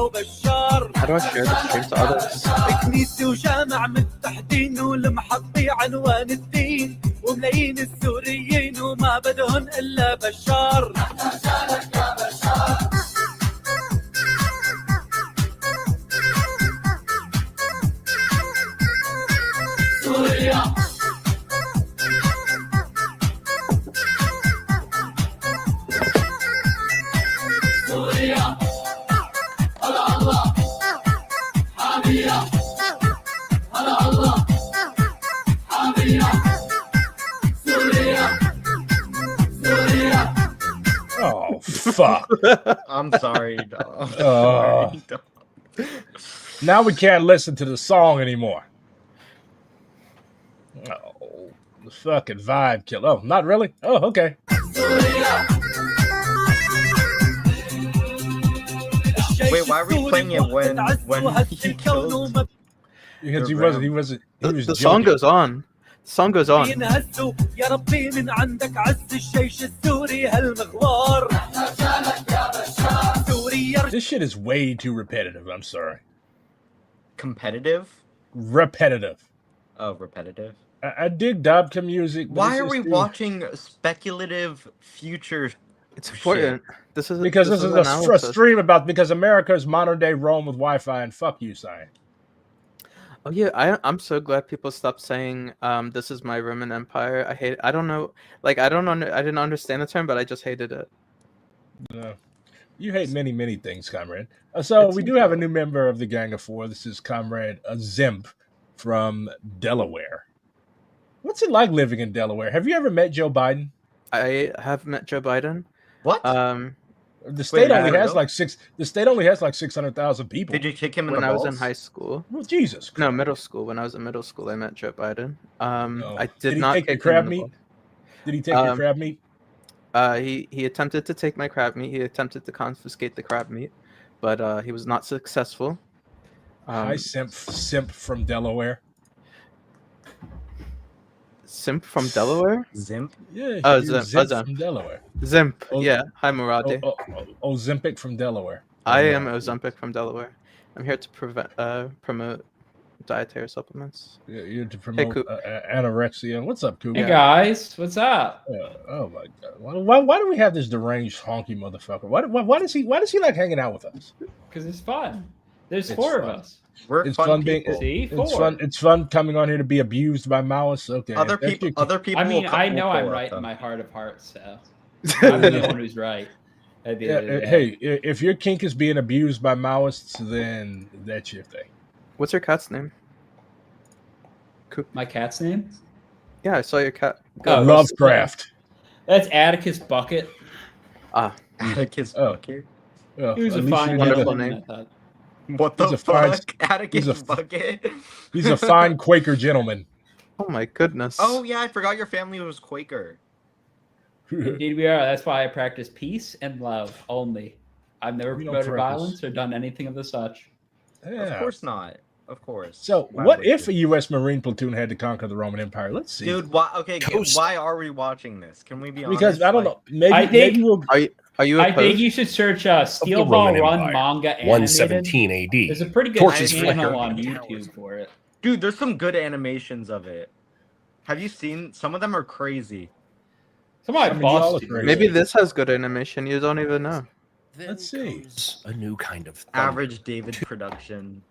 بشار. How do I share the stream to others? كنيسة وجامع متحدين والمحطي عنوان الدين وملايين السوريين وما بدهن إلا بشار. نحتاجك يا بشار. سوريا سوريا هلا الله حامية هلا الله حامية سوريا سوريا. Oh fuck! I'm sorry. dog. Oh. Now we can't listen to the song anymore. Oh, the fucking vibe kill. Oh, not really? Oh, okay. Wait, why are we playing it when he killed? Because he wasn't. The song goes on. The song goes on. يا ربي من عندك عز الجيش السوري هالمغوار. This shit is way too repetitive. I'm sorry. Competitive? Repetitive. Oh, repetitive. I dig Dobka music. Why are we watching speculative future? It's important. This is because this is a analysis. stream about because America is modern day Rome with Wi-Fi and fuck you, Cyan. Oh yeah, I'm so glad people stopped saying this is my Roman Empire. I hate it. I don't know, like I didn't understand the term, but I just hated it. You hate many things, comrade. So we do have a new member of the Gang of Four. This is Comrade Zimp from Delaware. What's it like living in Delaware? Have you ever met Joe Biden? I have met Joe Biden. What? The state only has like 600,000 people. Did you kick him in when the I balls? was in high school? Well, Jesus. No, middle school. When I was in middle school, I met Joe Biden. I did he not take your kick him crab in the meat? balls. Did he take your crab meat? He attempted to take my crab meat. He attempted to confiscate the crab meat, but he was not successful. Hi, simp from Delaware. Simp from Delaware? Zimp? Yeah. Oh, you're Zimp from Delaware. Zimp. Oh, yeah. Hi, Muradi. Ozempic from Delaware. I am Ozempic from Delaware. I'm here to promote dietary supplements. Yeah, you're to promote anorexia. What's up, Coop? Hey guys, what's up? Oh my god! Why do we have this deranged honky motherfucker? Why does he like hanging out with us? Because it's fun. There's four of us. It's fun being. It's fun coming on here to be abused by Maoists. Okay. Other people. I mean, I know I'm right in my heart of hearts, so I'm the one who's right. Hey, if your kink is being abused by Maoists, then that's your thing. What's your cat's name? My cat's name? Yeah, I saw your cat. Lovecraft. That's Atticus Bucket. Atticus Bucket. He was a fine, wonderful name. What the fuck? Atticus Bucket. He's a fine Quaker gentleman. Oh my goodness. Oh yeah, I forgot your family was Quaker. Indeed we are. That's why I practice peace and love only. I've never promoted violence or done anything of the such. Yeah. Of course not. Of course. So, what if a U.S. Marine platoon had to conquer the Roman Empire? Let's see. Dude, why? Okay, why are we watching this? Can we be honest? Because I don't know. Maybe we'll. Are you? I think you should search Steel Ball Run manga animated. 117 AD. There's a pretty good channel on YouTube for it. Dude, there's some good animations of it. Have you seen? Some of them are crazy. Some of my boss. Maybe this has good animation. You don't even know. Let's see. A new kind of average David production.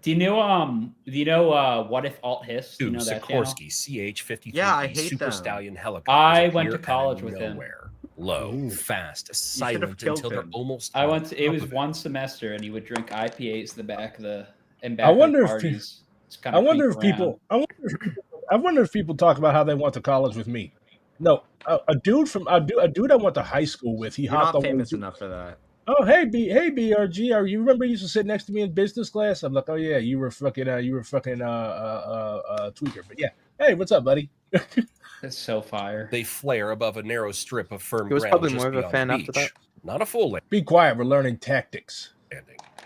Do you know What If Alt Hiss? Do you know that channel? Sikorsky CH-53 Yeah, I hate Super them. Stallion helicopters. I went to college with him. Low, fast, silent until they're almost. I went. It was one semester, and he would drink IPAs in the back of the. I wonder if people talk about how they went to college with me. No, a dude I went to high school with. You're not famous enough for that. Oh, hey BRG, you remember you used to sit next to me in business class? I'm like, oh yeah, you were fucking tweaker. But yeah, hey, what's up, buddy? That's so fire. They flare above a narrow strip of firm He was ground probably just more of a beyond fan the after that. beach. Not a full length. Be quiet, we're learning tactics.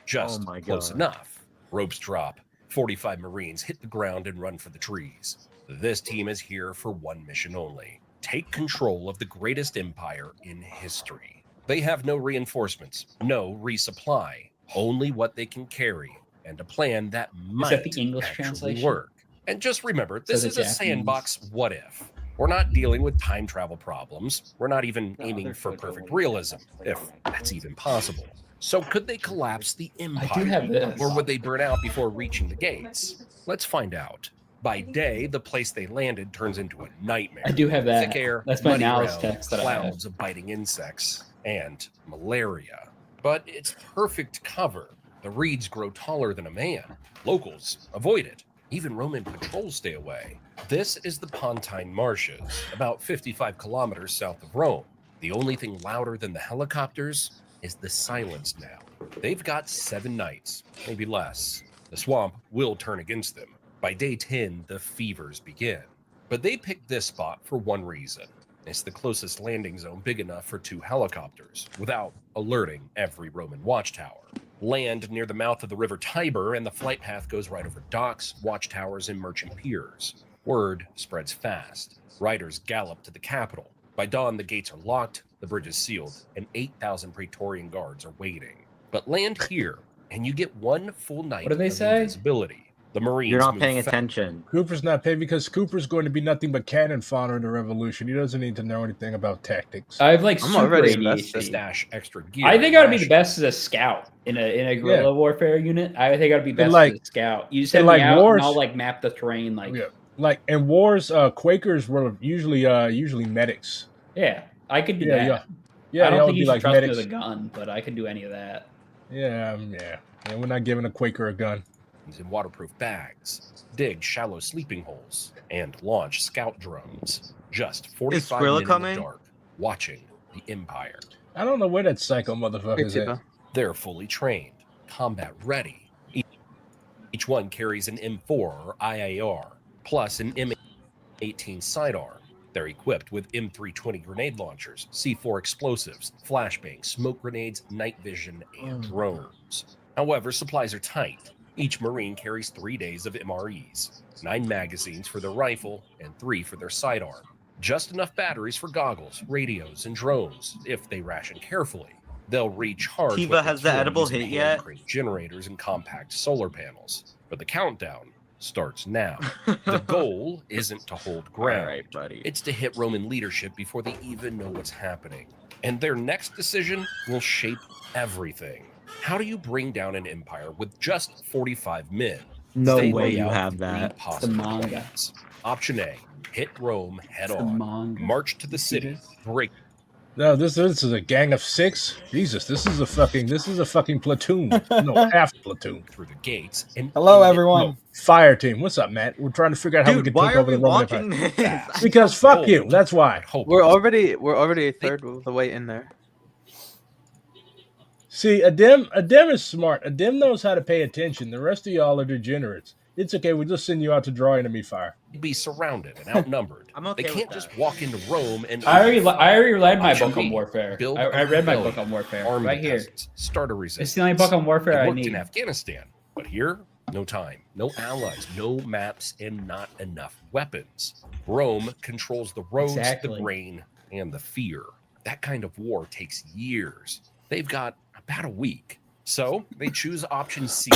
Just Oh my close God. enough. Ropes drop. 45 Marines hit the ground and run for the trees. This team is here for one mission only: take control of the greatest empire in history. They have no reinforcements, no resupply, only what they can carry, and a plan that Is might that the English actually translation? work. And just remember, this So is the a Japanese- sandbox what if. We're not dealing with time travel problems. We're not even No, aiming they're for good, perfect though. realism, if that's even possible. So could they collapse the empire? I do have this. Or would they burn out before reaching the gates? Let's find out. By day, the place they landed turns into a nightmare. I do have that. Thick air, That's my muddy Now's ground, text that I have. clouds of biting insects, and malaria. But it's perfect cover. The reeds grow taller than a man. Locals avoid it. Even Roman patrols stay away. This is the Pontine Marshes, about 55 kilometers south of Rome. The only thing louder than the helicopters is the silence now. They've got 7 nights, maybe less. The swamp will turn against them. By day 10, the fevers begin. But they picked this spot for one reason. It's the closest landing zone big enough for 2 helicopters, without alerting every Roman watchtower. Land near the mouth of the river Tiber, and the flight path goes right over docks, watchtowers, and merchant piers. Word spreads fast. Riders gallop to the capital. By dawn, the gates are locked, the bridge is sealed, and 8,000 Praetorian guards are waiting. But land here, and you get 1 full night What do they of say? invisibility. The Marines You're not move paying fast. attention. Cooper's not paid because Cooper's going to be nothing but cannon fodder in the revolution. He doesn't need to know anything about tactics. I have like I'm super already to invested. ADHD. stash extra gear. I think I would be the ration. best as a scout in a guerrilla warfare unit. I think I'd be best like- as a scout. You in send like me out wars- and I'll like map the terrain. Like, Yeah. Like in wars, Quakers were usually medics. I could do Yeah, that. yeah. Yeah, I they don't all think be you should like trust me medics. with a gun, but I can do any of that. Yeah. We're not giving a Quaker a gun. In waterproof bags, dig shallow sleeping holes, and launch scout drones. Just 45 Skrilla minutes coming? in the dark, watching the Empire. I don't know where that psycho motherfucker Hey, is at. Tiba. They're fully trained, combat ready. Each one carries an M4 or IAR, plus an M18 sidearm. They're equipped with M320 grenade launchers, C4 explosives, flashbangs, smoke grenades, night vision, and drones. However, supplies are tight. Each Marine carries 3 days of MREs, 9 magazines for their rifle, and 3 for their sidearm. Just enough batteries for goggles, radios, and drones if they ration carefully. They'll recharge. Tiva, with has the fuel edible using hit yet? hand-cranked generators and compact solar panels. But the countdown starts now. The goal isn't to hold ground. All right, buddy. It's to hit Roman leadership before they even know what's happening. And their next decision will shape everything. How do you bring down an empire with just 45 men? No They way lay you out have 3 that. possible manga. plans. Option A, hit Rome head The on. manga. March to the city, break No, this is a gang of 6. Jesus, this is a fucking platoon. No, half platoon. through the gates, and Hello, hit everyone. No, fire team. What's up, Matt? We're trying to figure out how we Dude, can why take are over we the Roman watching Empire. this? Because fuck Gold. you. That's why. Hope. We're already a third of the way in there. See, Adem is smart. Adem knows how to pay attention. The rest of y'all are degenerates. It's okay. We just send you out to draw enemy fire. Be surrounded and outnumbered. I'm okay They with can't that. just walk into Rome and I already read my Option book on B, warfare. build I a read my rebellion, book on warfare arm right the here. peasants, start a resistance. It's the only book on warfare It I worked need. in Afghanistan, but here, no time, no allies, no maps, and not enough weapons. Rome controls the roads, Exactly. the grain, and the fear. That kind of war takes years. They've got about a week. So they choose option C,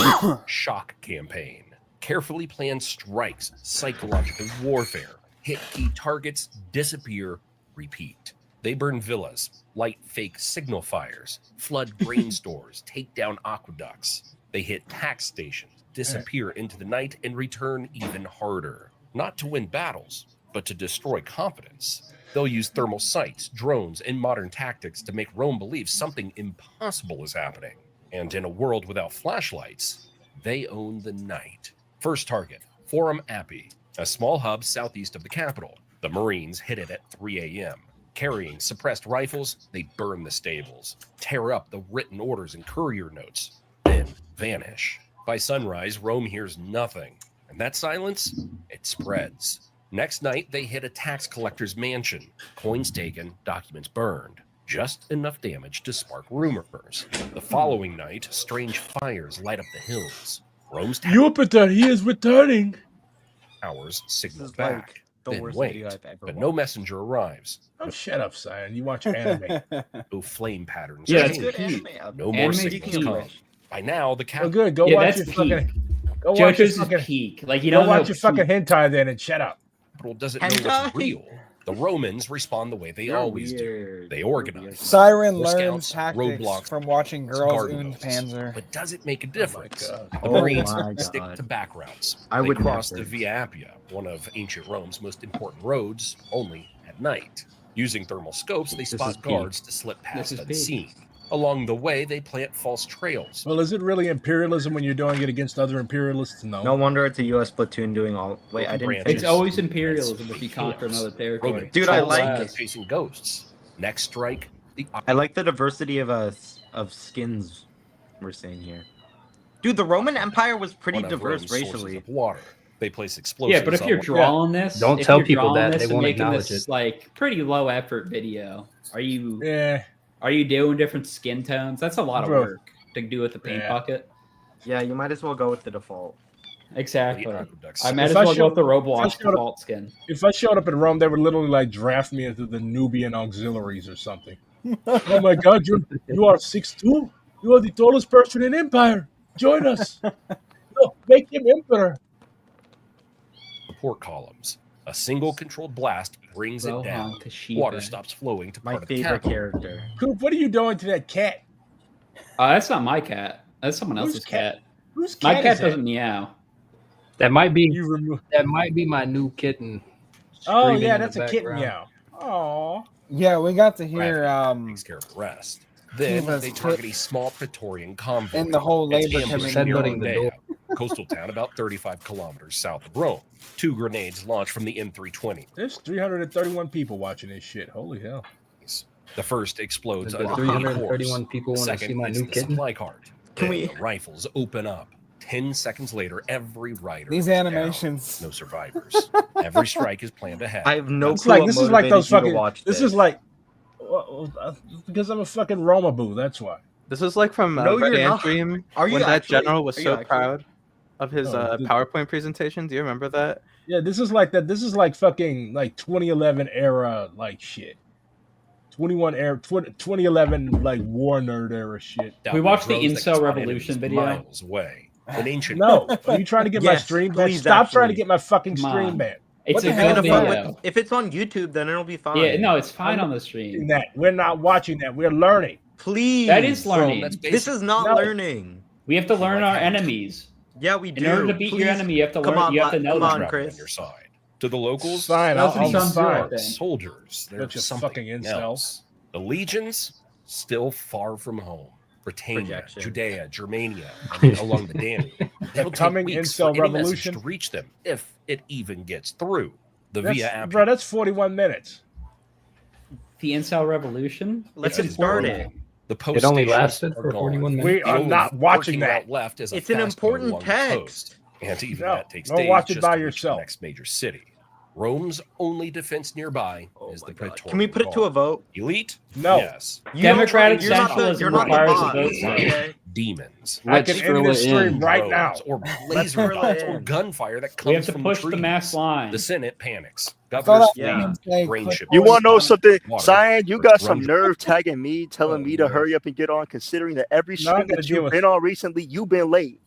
shock campaign. Carefully planned strikes, psychological warfare, hit key targets, disappear, repeat. They burn villas, light fake signal fires, flood grain stores, take down aqueducts. They hit tax stations, disappear into the night, and return even harder. Not to win battles, but to destroy confidence. They'll use thermal sights, drones, and modern tactics to make Rome believe something impossible is happening. And in a world without flashlights, they own the night. First target, Forum Appii, a small hub southeast of the capital. The Marines hit it at 3 a.m. Carrying suppressed rifles, they burn the stables, tear up the written orders and courier notes, then vanish. By sunrise, Rome hears nothing. And that silence, it spreads. Next night, they hit a tax collector's mansion. Coins taken, documents burned. Just enough damage to spark rumors. The following night, strange fires light up the hills. Rome's Jupiter, he is returning. towers signal This is back. like the Then worst wait, video I've ever but watched. no messenger arrives. Oh, shut up, Cyan. You watch anime. No flame patterns Yeah, change. that's good key. anime. No more Anime signals key. come. By now, the Oh, capital good. Go Yeah, watch that's your peak. fucking. Go watch your JoJo's is fucking. peak. Like you Go don't watch know your fucking peak. hentai then and shut up. doesn't know what's Hentai? real. The Romans respond the way they You're always do. weird. They You're organize. weird. Siren Boy learns Scouts, tactics roadblocks, from watching girls garden und ghosts. Panzer. But does it make a difference? God. The Oh Marines my stick God. to back routes. I They would cross never. the Via Appia, one of ancient Rome's most important roads, only at night. Using thermal scopes, they This is spot peak. guards to slip past This is peak. unseen. Along the way, they plant false trails. Well, is it really imperialism when you're doing it against other imperialists? No. No wonder it's a U.S. platoon doing all. Wait, I didn't. Branches. It's Finish. always imperialism if you conquer Chaos. another territory. Roman Dude, I All like that. it. chasing ghosts. Next strike, the I like the diversity of skins we're seeing here. Dude, the Roman Empire was pretty one of diverse Rome's sources racially. of water. They place explosives. Yeah, but if on you're one- drawing this, Don't if tell you're people drawing that, this they and won't making acknowledge this it. like pretty low effort video, are you Yeah. doing different skin tones? That's a lot of Bro. work to do with the paint Yeah. bucket. Yeah, you might as well go with the default. Exactly. the aqueducts. I might If as I well show- go with the if I Roblox showed up- default skin. If I showed up in Rome, they would literally like draft me into the Nubian auxiliaries or something. Oh my God, you are 6'2"? You are the tallest person in Empire. Join us. No, make him emperor. the port columns. A single controlled blast brings it Rohan down. Kashiba. Water stops flowing to My part of the favorite capital. character. Coop, what are you doing to that cat? That's not my cat. That's someone Whose else's cat? cat. Whose My cat cat is that? doesn't meow. That might be You remove. my new kitten. Oh screaming yeah, in the that's a kitten background. meow. Aw. Yeah, we got to hear Takes care of the rest. Then Kiva's they target tit- a small Praetorian convoy. and the whole It's labor ambushed coming near Shutting the Ondea, coastal town about 35 kilometers south of Rome. 2 grenades launched from the M320. There's 331 people watching this shit. Holy hell. The first explodes The under 331 people want to see Second my hits new the kitten. supply cart. Can Then we- the rifles open up. 10 seconds later, every rider These is down. animations. No survivors. Every strike is planned ahead. I have no It's clue like what this is like motivated those you to fucking. watch This is like because I'm a fucking Roma boo. That's why. This is like from No, you're Van not. Dream Are you when that actually- general was are you so actually? proud of his No, dude. PowerPoint presentation. Do you remember that? Yeah, this is like that. This is like fucking like 2011 era like shit. 2011 like war nerd era shit. We watched the Roads that Incel can spot Revolution enemies video. Miles away. An ancient No, are you trying to get my Yes, stream banned? please, Stop trying to actually. get my fucking Come stream on. banned. It's What a the hell good is wrong video. If it's on YouTube, then it'll be fine. Yeah, no, it's fine I'm on the In stream. that we're not watching that. We're learning. Please. That is learning. That's This is not No. learning. We have to learn our enemies. Yeah, we do. In order to beat Please. your enemy, you have to Come learn. on, You have to know come them. on, travel Chris. on your side. To the locals, Fine, That's what I'll Sean's doing. sign. Then. soldiers. They're Bunch of something fucking incels. else. The legions still far from home. Britannia, Projection. Judea, Germania, and along the Danube. It'll take coming weeks incel for any message revolution. to reach them, if it even gets through. The That's, Via Appia. bro, that's 41 minutes. The Incel Revolution. Let's It's get started. important. The post It only stations lasted are for gone. 41 minutes. We are The not only watching working that. route left is a It's an fast important road along the text. coast. And even No, that takes don't days watch it just by to reach yourself. the next major city. Rome's only defense nearby Oh is my the God. Praetorian Can we put it to a Guard. vote? Elite? No. Yes. You Democratic don't- you're not the- socialism you're not the requires a bot, vote site. okay? Demons. I Let's can drill end this it stream in. right now. Drones, Or Let's laser drill dots it or in. gunfire that comes We have to from push the trees. mass line. The Senate panics. I thought Governor's I Yeah. was gonna say Grain click ship. You on- want to know something, Water. Cyan? You got some Run- nerve tagging me, telling Oh, me to yeah. hurry up and get on, considering that every No, I stream gotta that deal you've with- been on recently, you've been late.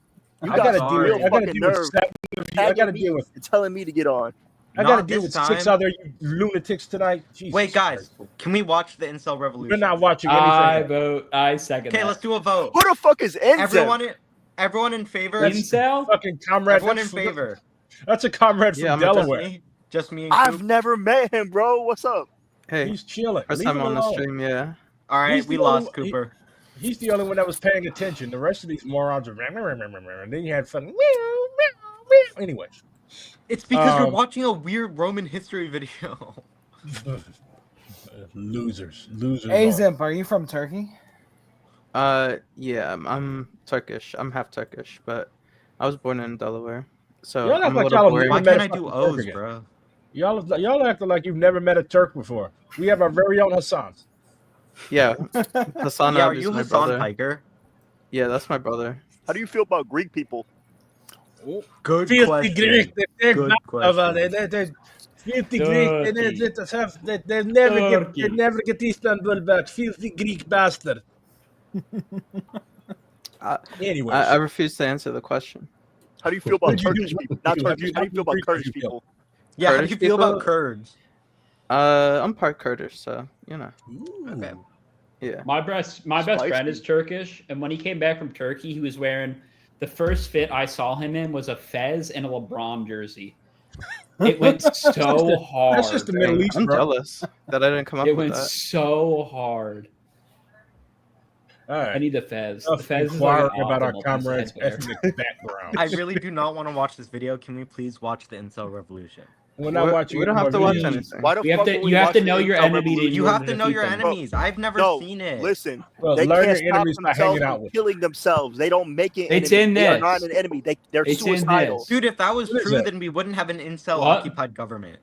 You I got gotta some deal real with. I gotta fucking deal with nerve 7 of you. I tagging gotta me deal with. and telling me to get on. I gotta Not deal this with 6 time. other you lunatics tonight. Jesus Wait, guys, Christ. can we watch the Incel Revolution? We're not watching I anything. vote. I second. Okay, that. let's do a vote. Who the fuck is Enzo? Everyone in favor. Incel. Fucking comrade. Everyone in that's- favor. That's a comrade from Yeah, I'm a- Delaware. Just me and I've Coop. never met him, bro. What's up? Hey, He's chilling. first Leave time him on the alone. stream. Yeah. All right, He's we the lost only- Cooper. He's the only one that was paying attention. The rest of these morons are. And then you had fucking. Anyway. It's because you're Um, watching a weird Roman history video. Losers. Losers. Hey all. Zimp, are you from Turkey? Yeah, I'm Turkish. I'm half Turkish, but I was born in Delaware, so Y'all act I'm a like little y'all boring. Why never met can't I a do fucking Turk O's, again. bro? Y'all acting like you've never met a Turk before. We have our very own Hassans. Yeah, Hassan Yeah, are Ab is you my Hassan brother. Piker? Yeah, that's my brother. How do you feel about Greek people? Good Filthy question. Greek. They take Good back over. question. They filthy Greek. They never get Istanbul back. Filthy Greek bastard. Anyways, I refuse to answer the question. How do you feel about What do you do- Turkish what people? do Not you do? Turkish. How do you feel about How do Kurdish you feel? people? Yeah, how do Kurdish you feel about people? Kurds? I'm part Kurdish, so you know. Okay. Yeah. My best friend is Turkish, and when he came back from Turkey, he was wearing the first fit I saw him in was a Fez and a LeBron jersey. It went so hard. That's just the Middle East, I'm bro. jealous that I didn't come up It with went that. so hard. All I right. need the Fez. Enough The Fez is like inquiring an about our optimal piece of comrades' headwear. ethnic background. I really do not want to watch this video. Can we please watch the incel revolution? We're not watching. We don't any have to more watch videos. anything. Why the You have fuck to- would we you have watch to the know your Intel enemy to- Revolution? You order have to to know defeat your them. enemies. I've never No, seen it. listen. Well, They learn can't your stop enemies by themselves hanging out from with. killing themselves. They don't make it. It's enemy. in They are this. not an enemy. They're It's in suicidal. this. Dude, if that was What is true, that? then we wouldn't have an incel What? occupied government.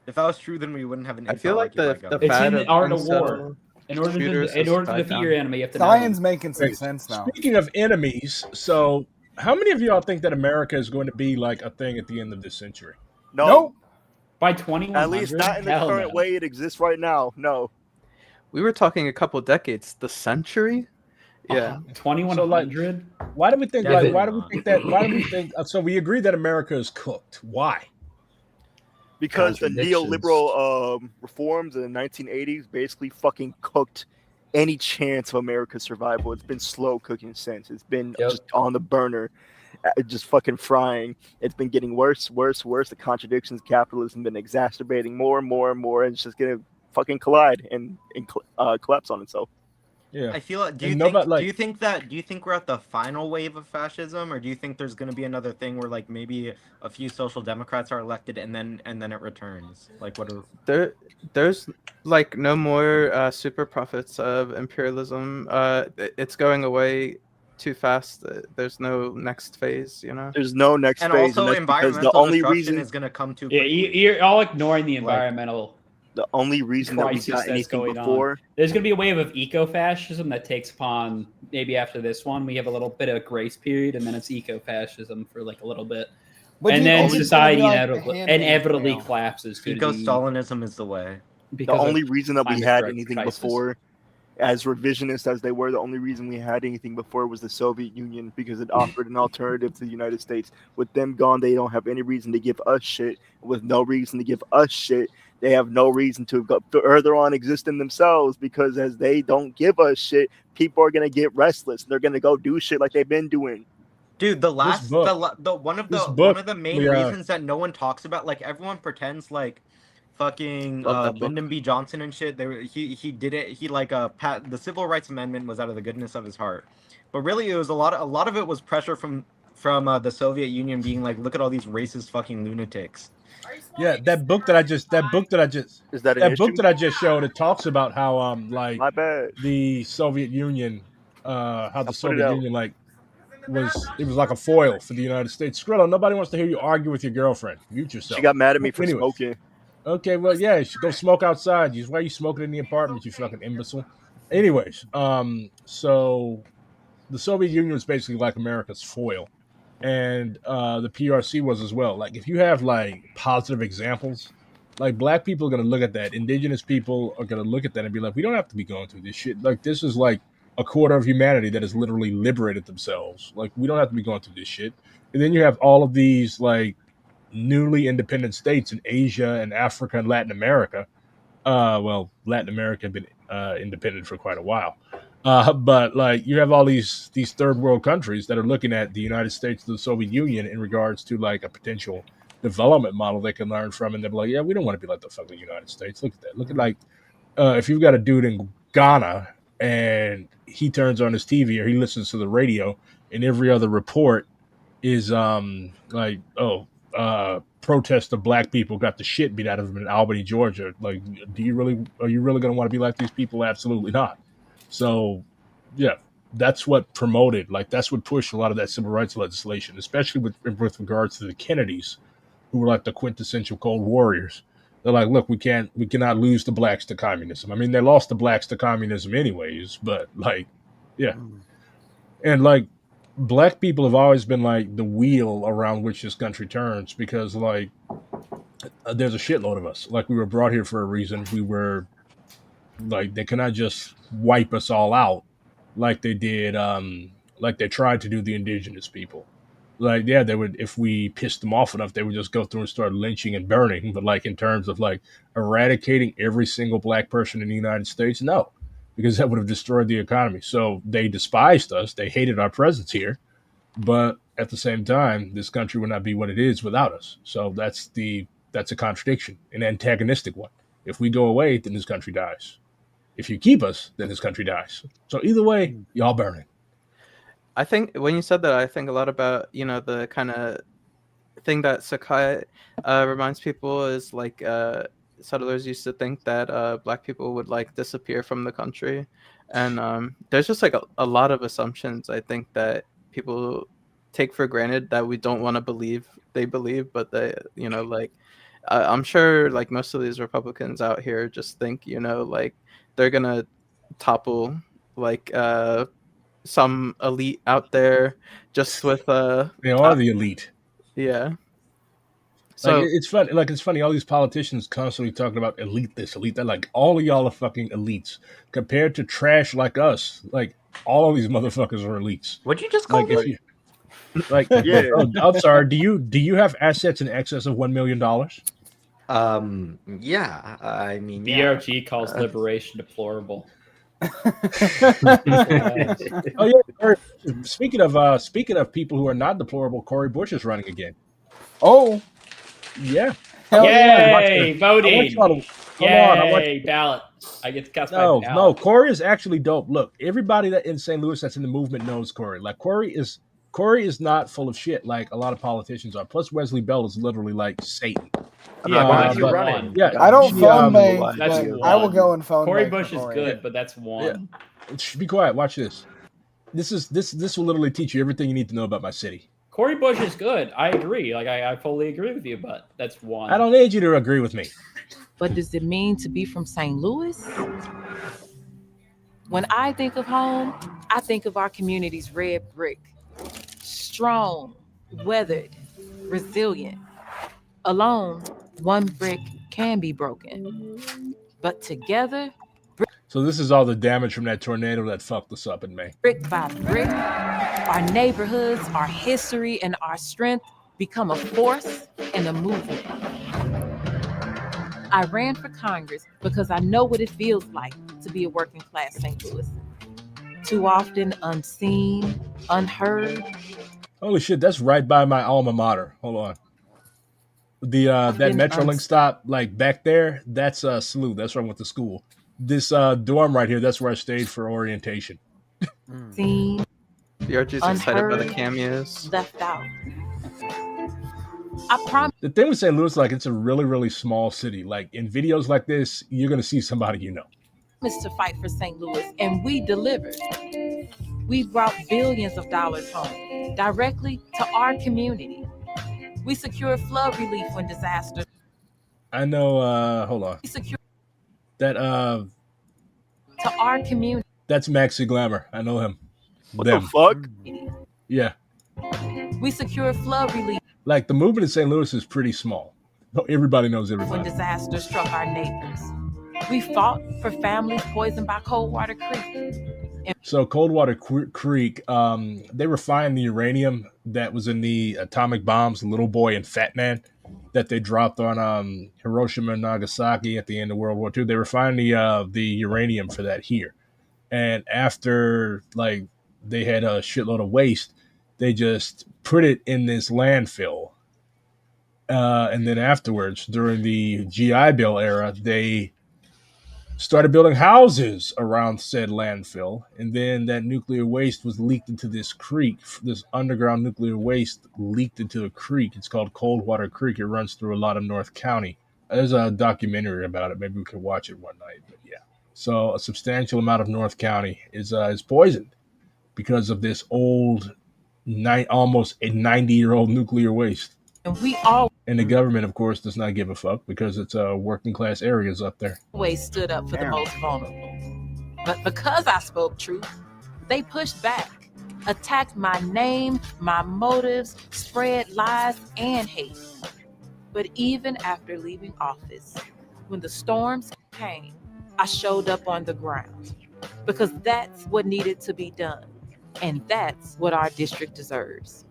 If that was true, then we wouldn't have an incel I feel like the occupied government. It's fad in the of art of incel war. In order shooters to has died defeat down. your enemy, you have to know them. Zion's making some Wait, sense now. Speaking of enemies, so how many of y'all think that America is going to be like a thing at the end of this century? No, Nope. By 2100, at least not in the hell current no. way it exists right now. No. We were talking a couple decades. The century? Yeah. 2100. Why do we think? Devin. Like, why do we think that? Why do we think? So we agree that America is cooked. Why? Because the Contradictions. neoliberal reforms in the 1980s basically fucking cooked any chance of America's survival. It's been slow cooking since. It's been Yep. just on the burner, just fucking frying. It's been getting worse, worse, worse. The contradictions of capitalism been exacerbating more and more and more, and it's just gonna fucking collide and collapse on itself. Yeah. I feel. Do you And think? nobody, like- Do you think we're at the final wave of fascism, or do you think there's going to be another thing where like maybe a few social democrats are elected and then it returns? Like what? There's like no more super profits of imperialism. It's going away too fast. There's no next phase, you know. There's no next And phase, also, and that's because environmental the only destruction reason is going to come too Yeah, quickly. you're all ignoring the Like- environmental. the only reason that we crisis got that's anything going on. before. There's going to be a wave of eco-fascism that takes upon maybe after this one. We have a little bit of grace period, and then it's eco-fascism for like a little bit, But and do you then think it's society gonna be like the inevitably Handmaid's Tale? collapses. due to the- Eco-Stalinism is the way. The because of only reason that we climate had cri- anything crisis. before, as revisionist as they were, the only reason we had anything before was the Soviet Union because it offered an alternative to the United States. With them gone, they don't have any reason to give us shit. With no reason to give us shit, they have no reason to go further on existing themselves because as they don't give us shit, people are gonna get restless. They're gonna go do shit like they've been doing. Dude, the last book- one of this the book, one of the main yeah. reasons that no one talks about, like everyone pretends like fucking Love that book. Lyndon B. Johnson and shit. He did it. He like the Civil Rights Amendment was out of the goodness of his heart, but really it was a lot of it was pressure from the Soviet Union being like, look at all these racist fucking lunatics. Yeah, that book that I just Is that an that issue? book that I just showed, it talks about how like My bad. the Soviet Union, how the put it Soviet out. Union like was like a foil for the United States. Skrilla, nobody wants to hear you argue with your girlfriend. Mute yourself. She got mad at me for Anyways. smoking. Okay, well, yeah, you should go smoke outside. Why are you smoking in the apartment, you fucking imbecile? Anyways, so the Soviet Union was basically like America's foil, and the PRC was as well. Like, if you have like positive examples, like black people are gonna look at that, indigenous people are gonna look at that and be like, we don't have to be going through this shit. Like, this is like a quarter of humanity that has literally liberated themselves. Like, we don't have to be going through this shit. And then you have all of these like newly independent states in Asia and Africa and Latin America. Well, Latin America had been independent for quite a while. But like you have all these third world countries that are looking at the United States and the Soviet Union in regards to like a potential development model they can learn from. And they're like, yeah, we don't want to be like the fucking United States. Look at that. Look at like if you've got a dude in Ghana and he turns on his TV or he listens to the radio and every other report is protest of black people got the shit beat out of them in Albany, Georgia. Like, are you really going to want to be like these people? Absolutely not. So, yeah, that's what promoted, like, that's what pushed a lot of that civil rights legislation, especially with regards to the Kennedys, who were like the quintessential Cold Warriors. They're like, look, we cannot lose the blacks to communism. I mean, they lost the blacks to communism anyways, but like, yeah. And like, black people have always been like the wheel around which this country turns because like there's a shitload of us. Like, we were brought here for a reason. We were like, they cannot just wipe us all out like they did like they tried to do the indigenous people. Like, yeah, they would, if we pissed them off enough, they would just go through and start lynching and burning. But like in terms of like eradicating every single black person in the United States, no, because that would have destroyed the economy. So they despised us. They hated our presence here. But at the same time, this country would not be what it is without us. So that's a contradiction, an antagonistic one. If we go away, then this country dies. If you keep us, then this country dies. So either way, y'all burning. I think when you said that, I think a lot about, you know, the kind of thing that Sakai reminds people is like settlers used to think that black people would like disappear from the country. And there's just like a lot of assumptions, I think, that people take for granted that we don't want to believe they believe, but they, you know, like I'm sure like most of these Republicans out here just think, you know, like they're going to topple like some elite out there just with they are the elite. Yeah. So like, it's funny. Like, it's funny. All these politicians constantly talking about elite this, elite that. Like, all of y'all are fucking elites compared to trash like us. Like, all of these motherfuckers are elites. What'd you just call Like, me? if you, like, Yeah. oh, I'm sorry. Do you have assets in excess of $1 million? Yeah. I mean, yeah. BRG calls liberation deplorable. Oh yeah. Speaking of people who are not deplorable, Cory Bush is running again. Oh, Yeah. hell yeah. Yay, voting. Come Yay, on. I want ballot. I get to cast my No, ballot. Cory is actually dope. Look, everybody that in St. Louis that's in the movement knows Cory. Like, Cory is not full of shit like a lot of politicians are. Plus, Wesley Bell is literally like Satan. Yeah, why but don't you that's run one. Yeah, I don't she, phone bank, That's but one. I will go and phone Cory bank Bush for is Cory. good, but that's one. Be quiet. Watch this. This will literally teach you everything you need to know about my city. Cory Bush is good. I agree. Like I fully agree with you, but that's one. I don't need you to agree with me. But does it mean to be from St. Louis? When I think of home, I think of our community's red brick. Strong, weathered, resilient. Alone, one brick can be broken. But together, So this is all the damage from that tornado that fucked us up in May. brick by brick, our neighborhoods, our history, and our strength become a force and a movement. I ran for Congress because I know what it feels like to be a working class St. Louis. Too often unseen, unheard. Holy shit, that's right by my alma mater. Hold on. The that been Metrolink stop, like back there, that's SLU. That's where I went to school. This dorm right here, that's where I stayed for orientation. Seen, BRG's excited by the unheard, cameos. left out. I promise The thing with St. Louis, like, it's a really, really small city. Like, in videos like this, you're gonna see somebody you know. to fight for St. Louis, and we delivered. We brought billions of dollars home, directly to our community. We secured flood relief when disasters. I know. Hold on. We secured That to our community. that's Maxi Glamour. I know him. What Them. the fuck? Yeah. We secured flood relief Like, the movement in St. Louis is pretty small. Everybody knows when everybody. disasters struck our neighbors. We fought for families poisoned by Coldwater Creek. So Coldwater Creek, they refined the uranium that was in the atomic bombs, Little Boy and Fat Man, that they dropped on Hiroshima and Nagasaki at the end of World War II. They refined the uranium for that here. And after, like, they had a shitload of waste, they just put it in this landfill. And then afterwards, during the GI Bill era, they started building houses around said landfill, and then that nuclear waste was leaked into this creek. This underground nuclear waste leaked into a creek. It's called Coldwater Creek. It runs through a lot of North County. There's a documentary about it. Maybe we could watch it one night. But yeah, so a substantial amount of North County is poisoned because of this old, almost a 90-year-old nuclear waste. And we all And the government, of course, does not give a fuck because it's working class areas up there. always stood up for the most vulnerable. But because I spoke truth, they pushed back, attacked my name, my motives, spread lies and hate. But even after leaving office, when the storms came, I showed up on the ground because that's what needed to be done. And that's what our district deserves.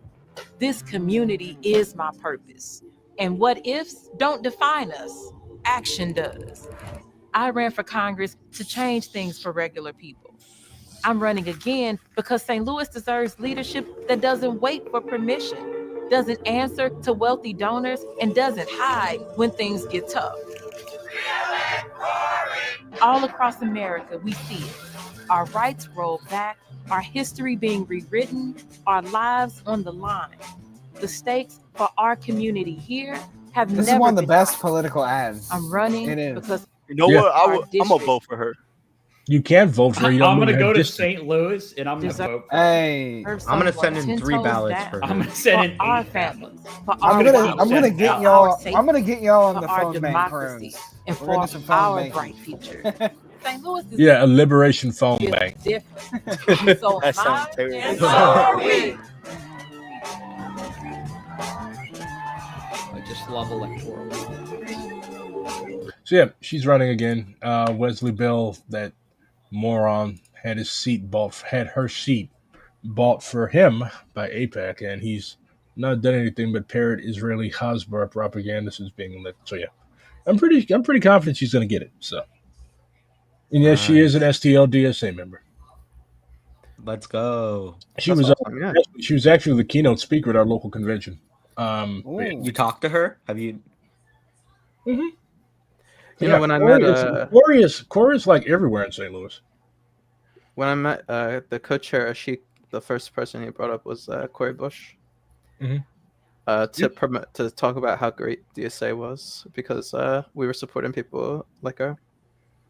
This community is my purpose. And what ifs don't define us, action does. I ran for Congress to change things for regular people. I'm running again because St. Louis deserves leadership that doesn't wait for permission, doesn't answer to wealthy donors, and doesn't hide when things get tough. All across America, we see it. Our rights rolled back, our history being rewritten, our lives on the line. The stakes for our community here have This never is one of the been best higher. political ads. I'm running It is. because You know Yeah. what? our I'm gonna district vote for her. You can't vote for her. I'm You don't gonna even go have to district. St. Louis and I'm gonna Deserve- vote for her. Hey, deserves I'm gonna someone send in 10 3 toes ballots down. for I'm her. gonna send For in our 8 families, ballots. for I'm our gonna children, get for y'all. our safety, I'm gonna get y'all on for the our phone bank democracy, cruise. and We're gonna for do some phone our banking. bright future. St. Louis is Yeah, a liberation phone feels bank. different. So That sounds my terrible. and so are we. I just love electoral. So yeah, she's running again. Wesley Bell, that moron, had her seat bought for him by AIPAC, and he's not done anything but parrot Israeli Hasbara propaganda since being elected. So yeah, I'm pretty confident she's going to get it. So, and yes, she is an STL DSA member. Let's go. She That's was awesome, yeah. she was actually the keynote speaker at our local convention. Ooh. You talked to her? Have you? You know, when I met Corey is like everywhere in St. Louis. the co-chair, the first person he brought up was Cory Bush. Mhm. To talk about how great DSA was because we were supporting people like her.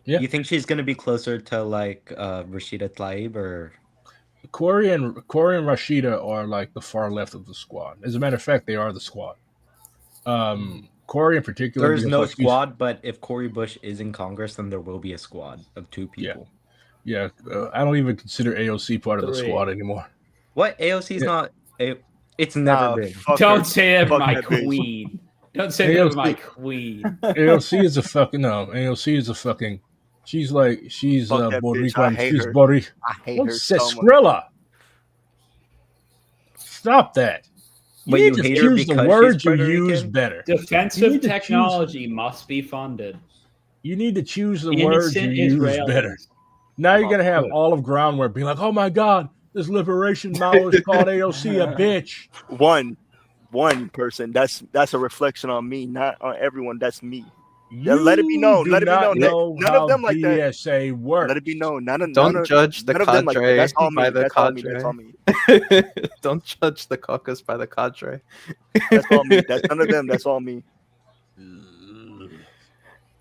Yeah. You think she's gonna be closer to like Rashida Tlaib or? Corey and Rashida are like the far left of the squad. As a matter of fact, they are the squad. Corey in particular. There's because, no like, he's- squad, but if Cory Bush is in Congress, then there will be a squad of 2 people. Yeah, I don't even consider AOC part of the 3. squad anymore. What AOC's Yeah. not? It's never Nah, been. fuck Don't her. say that Fuck my that bitch. queen. Don't say that AOC. my queen. AOC is a fucking no. AOC is a fucking. She's like she's Fuck that Puerto bitch. I Rican. hate She's her. Puerto. I hate Don't her say so much. Skrilla. Stop that. You But need you to hate her choose the because she's words you Puerto use Rican? better. You Defensive need to technology must be funded. You need to choose the words you Innocent use Israelis. better. Now you're Oh, gonna have good. all of Groundwork being like, "Oh my God, this liberation Maoist called AOC a bitch." One person. That's a reflection on me, not on everyone. That's me. Yeah, let it be known. do Let it be not known. know None how of them like that. DSA works. Let it be known. None Don't of, judge the none of them like that. cadre That's all me. by the That's all me. cadre. That's all me. Don't judge the caucus by the cadre. That's all me. That's none of them. That's all me.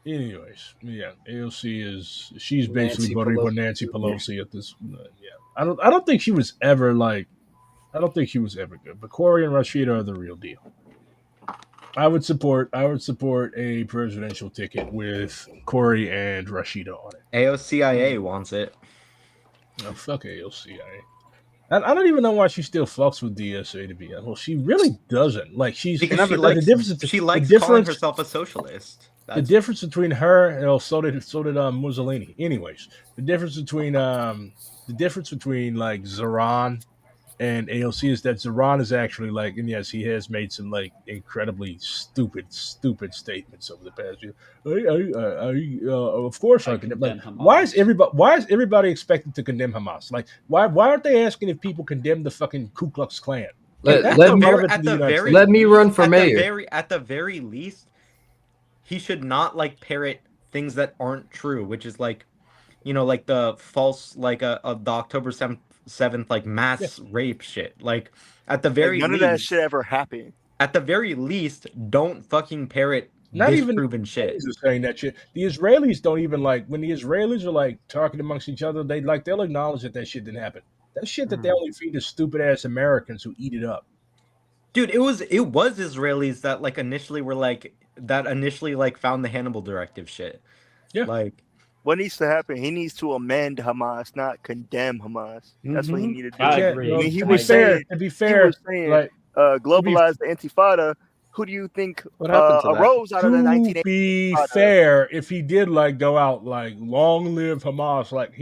Anyways, yeah, AOC she's basically Nancy voting for Pelosi. Nancy Pelosi at this. Yeah, I don't think she was ever good. But Corey and Rashida are the real deal. I would support a presidential ticket with Corey and Rashida on it. AOCIA wants it. Oh, fuck AOCIA. I don't even know why she still fucks with DSA, to be honest. Well, she really doesn't. Like she's Because she like, likes, the difference. she the likes difference, calling herself a socialist. The difference between her and so did Mussolini. Anyways, the difference between like Zoran and AOC is that Zoran is actually like, and yes, he has made some like incredibly stupid statements over the past year. Of course, I condemn. Like, condemn why Hamas. is everybody expected to condemn Hamas? Like, why aren't they asking if people condemn the fucking Ku Klux Klan? Let me run for mayor. At the very least, he should not like parrot things that aren't true, which is like, like the false, like of the October 7th like mass rape shit. Like at the very none least, of that shit ever happened. At the very least, don't fucking parrot Not even disproven shit. Saying that shit. The Israelis don't even like when the Israelis are like talking amongst each other. They'll acknowledge that shit didn't happen. That shit that they only feed to stupid ass Americans who eat it up. Dude, it was Israelis that initially found the Hannibal Directive shit. Yeah. Like, what needs to happen? He needs to amend Hamas, not condemn Hamas. That's what he needed to do. I agree. I mean, To be fair, like globalize the Intifada. Who do you think What happened to that? arose out of the to 1980s? be fair, if he did like go out like long live Hamas, like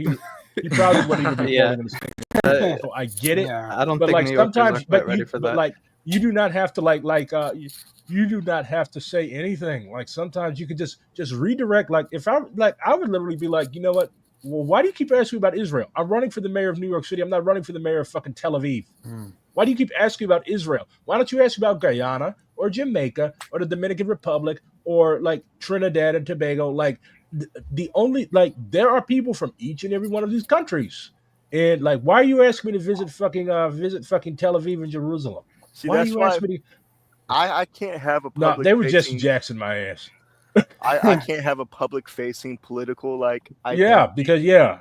He probably wouldn't even be Yeah. voting in the state. So I get it. Yeah. I don't But think like New Yorkers sometimes, are quite but ready you, for but that. like you do not have to you do not have to say anything. Like sometimes you could just redirect. Like if I would literally be like, you know what? Well, why do you keep asking me about Israel? I'm running for the mayor of New York City. I'm not running for the mayor of fucking Tel Aviv. Why do you keep asking about Israel? Why don't you ask about Guyana or Jamaica or the Dominican Republic or like Trinidad and Tobago? Like the only like there are people from each and every one of these countries. And like, why are you asking me to visit fucking Tel Aviv and Jerusalem? See, Why are that's you why asking me? I can't have a No, public. they were Jesse facing, Jackson my ass. I can't have a public facing political like. Yeah, because no,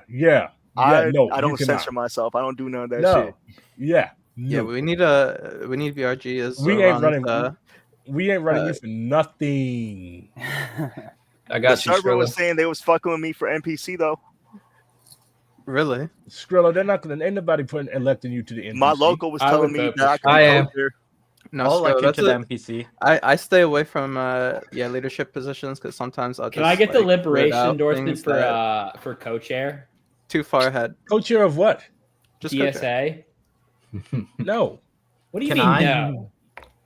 I you don't cannot. censor myself. I don't do none of that No, shit. yeah, Yeah, no. we need BRG as We ain't Ron's, running. We ain't running you for nothing. I got The you, server was Skrilla. saying they was fucking with me for NPC though. Really? Skrilla, they're not gonna. Ain't nobody electing you to the NPC. My local was I telling would me vote that I for could I go am. there. No, I'll elect so you that's to the a, NPC. I stay away from leadership positions because sometimes I'll just Can I get the like, read liberation out endorsement things that for co-chair? too far ahead. Co-chair of what? Just co-chair. DSA? No. What do you Can mean I? no?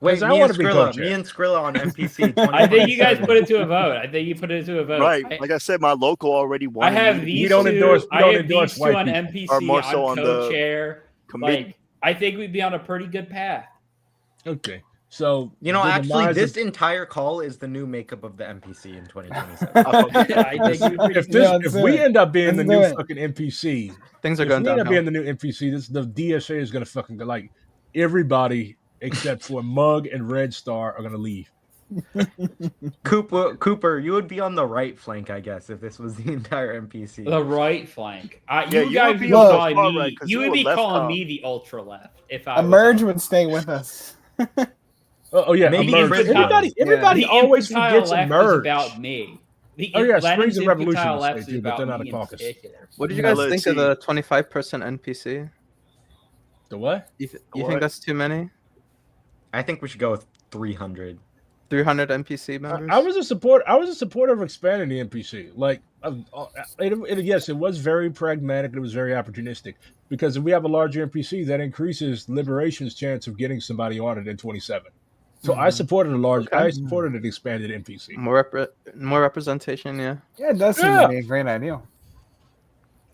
Wait, I me and wanna be Skrilla. co-chair. Me and Skrilla on NPC. I think you guys 2027. put it to a vote. I think you put it to a vote. Right, like I said, my local already won. I have these don't two. endorse- we I don't have endorse these white two on people. NPC. Or more so I'm on the co-chair. committee. Like, I think we'd be on a pretty good path. Okay. So You know, the actually, demise this of- entire call is the new makeup of the NPC in 2027. I think we'd be pretty if good. this, if we end up being the Let's new do it. fucking NPC, Things are if going we end up downhill. being the new NPC, the DSA is gonna fucking go like everybody except for Mug and Red Star are gonna leave. Cooper, you would be on the right flank, I guess, if this was the entire NPC. The right flank. Yeah, You you guys would would be be on the calling far me. right, 'cause You you would be were left calling out. me the ultra left if I was Emerge on. would stay with us. Oh yeah, Maybe Emerge. infantile. Everybody The always infantile forgets left Emerge. is about me. The Oh, yeah, Atlantic's Springs and Revolution infantile is left state is too, but about they're not me a in caucus. particular. What did you Now, guys let's think see. of the 25% NPC? The what? You What? think that's too many? I think we should go with 300. 300 NPC members? I was a supporter of expanding the NPC. Like, yes, it was very pragmatic. It was very opportunistic because if we have a larger NPC, that increases Liberation's chance of getting somebody on it in 27. So I supported I supported an expanded NPC. more representation, yeah. Yeah, it does seem Yeah. to be a great idea.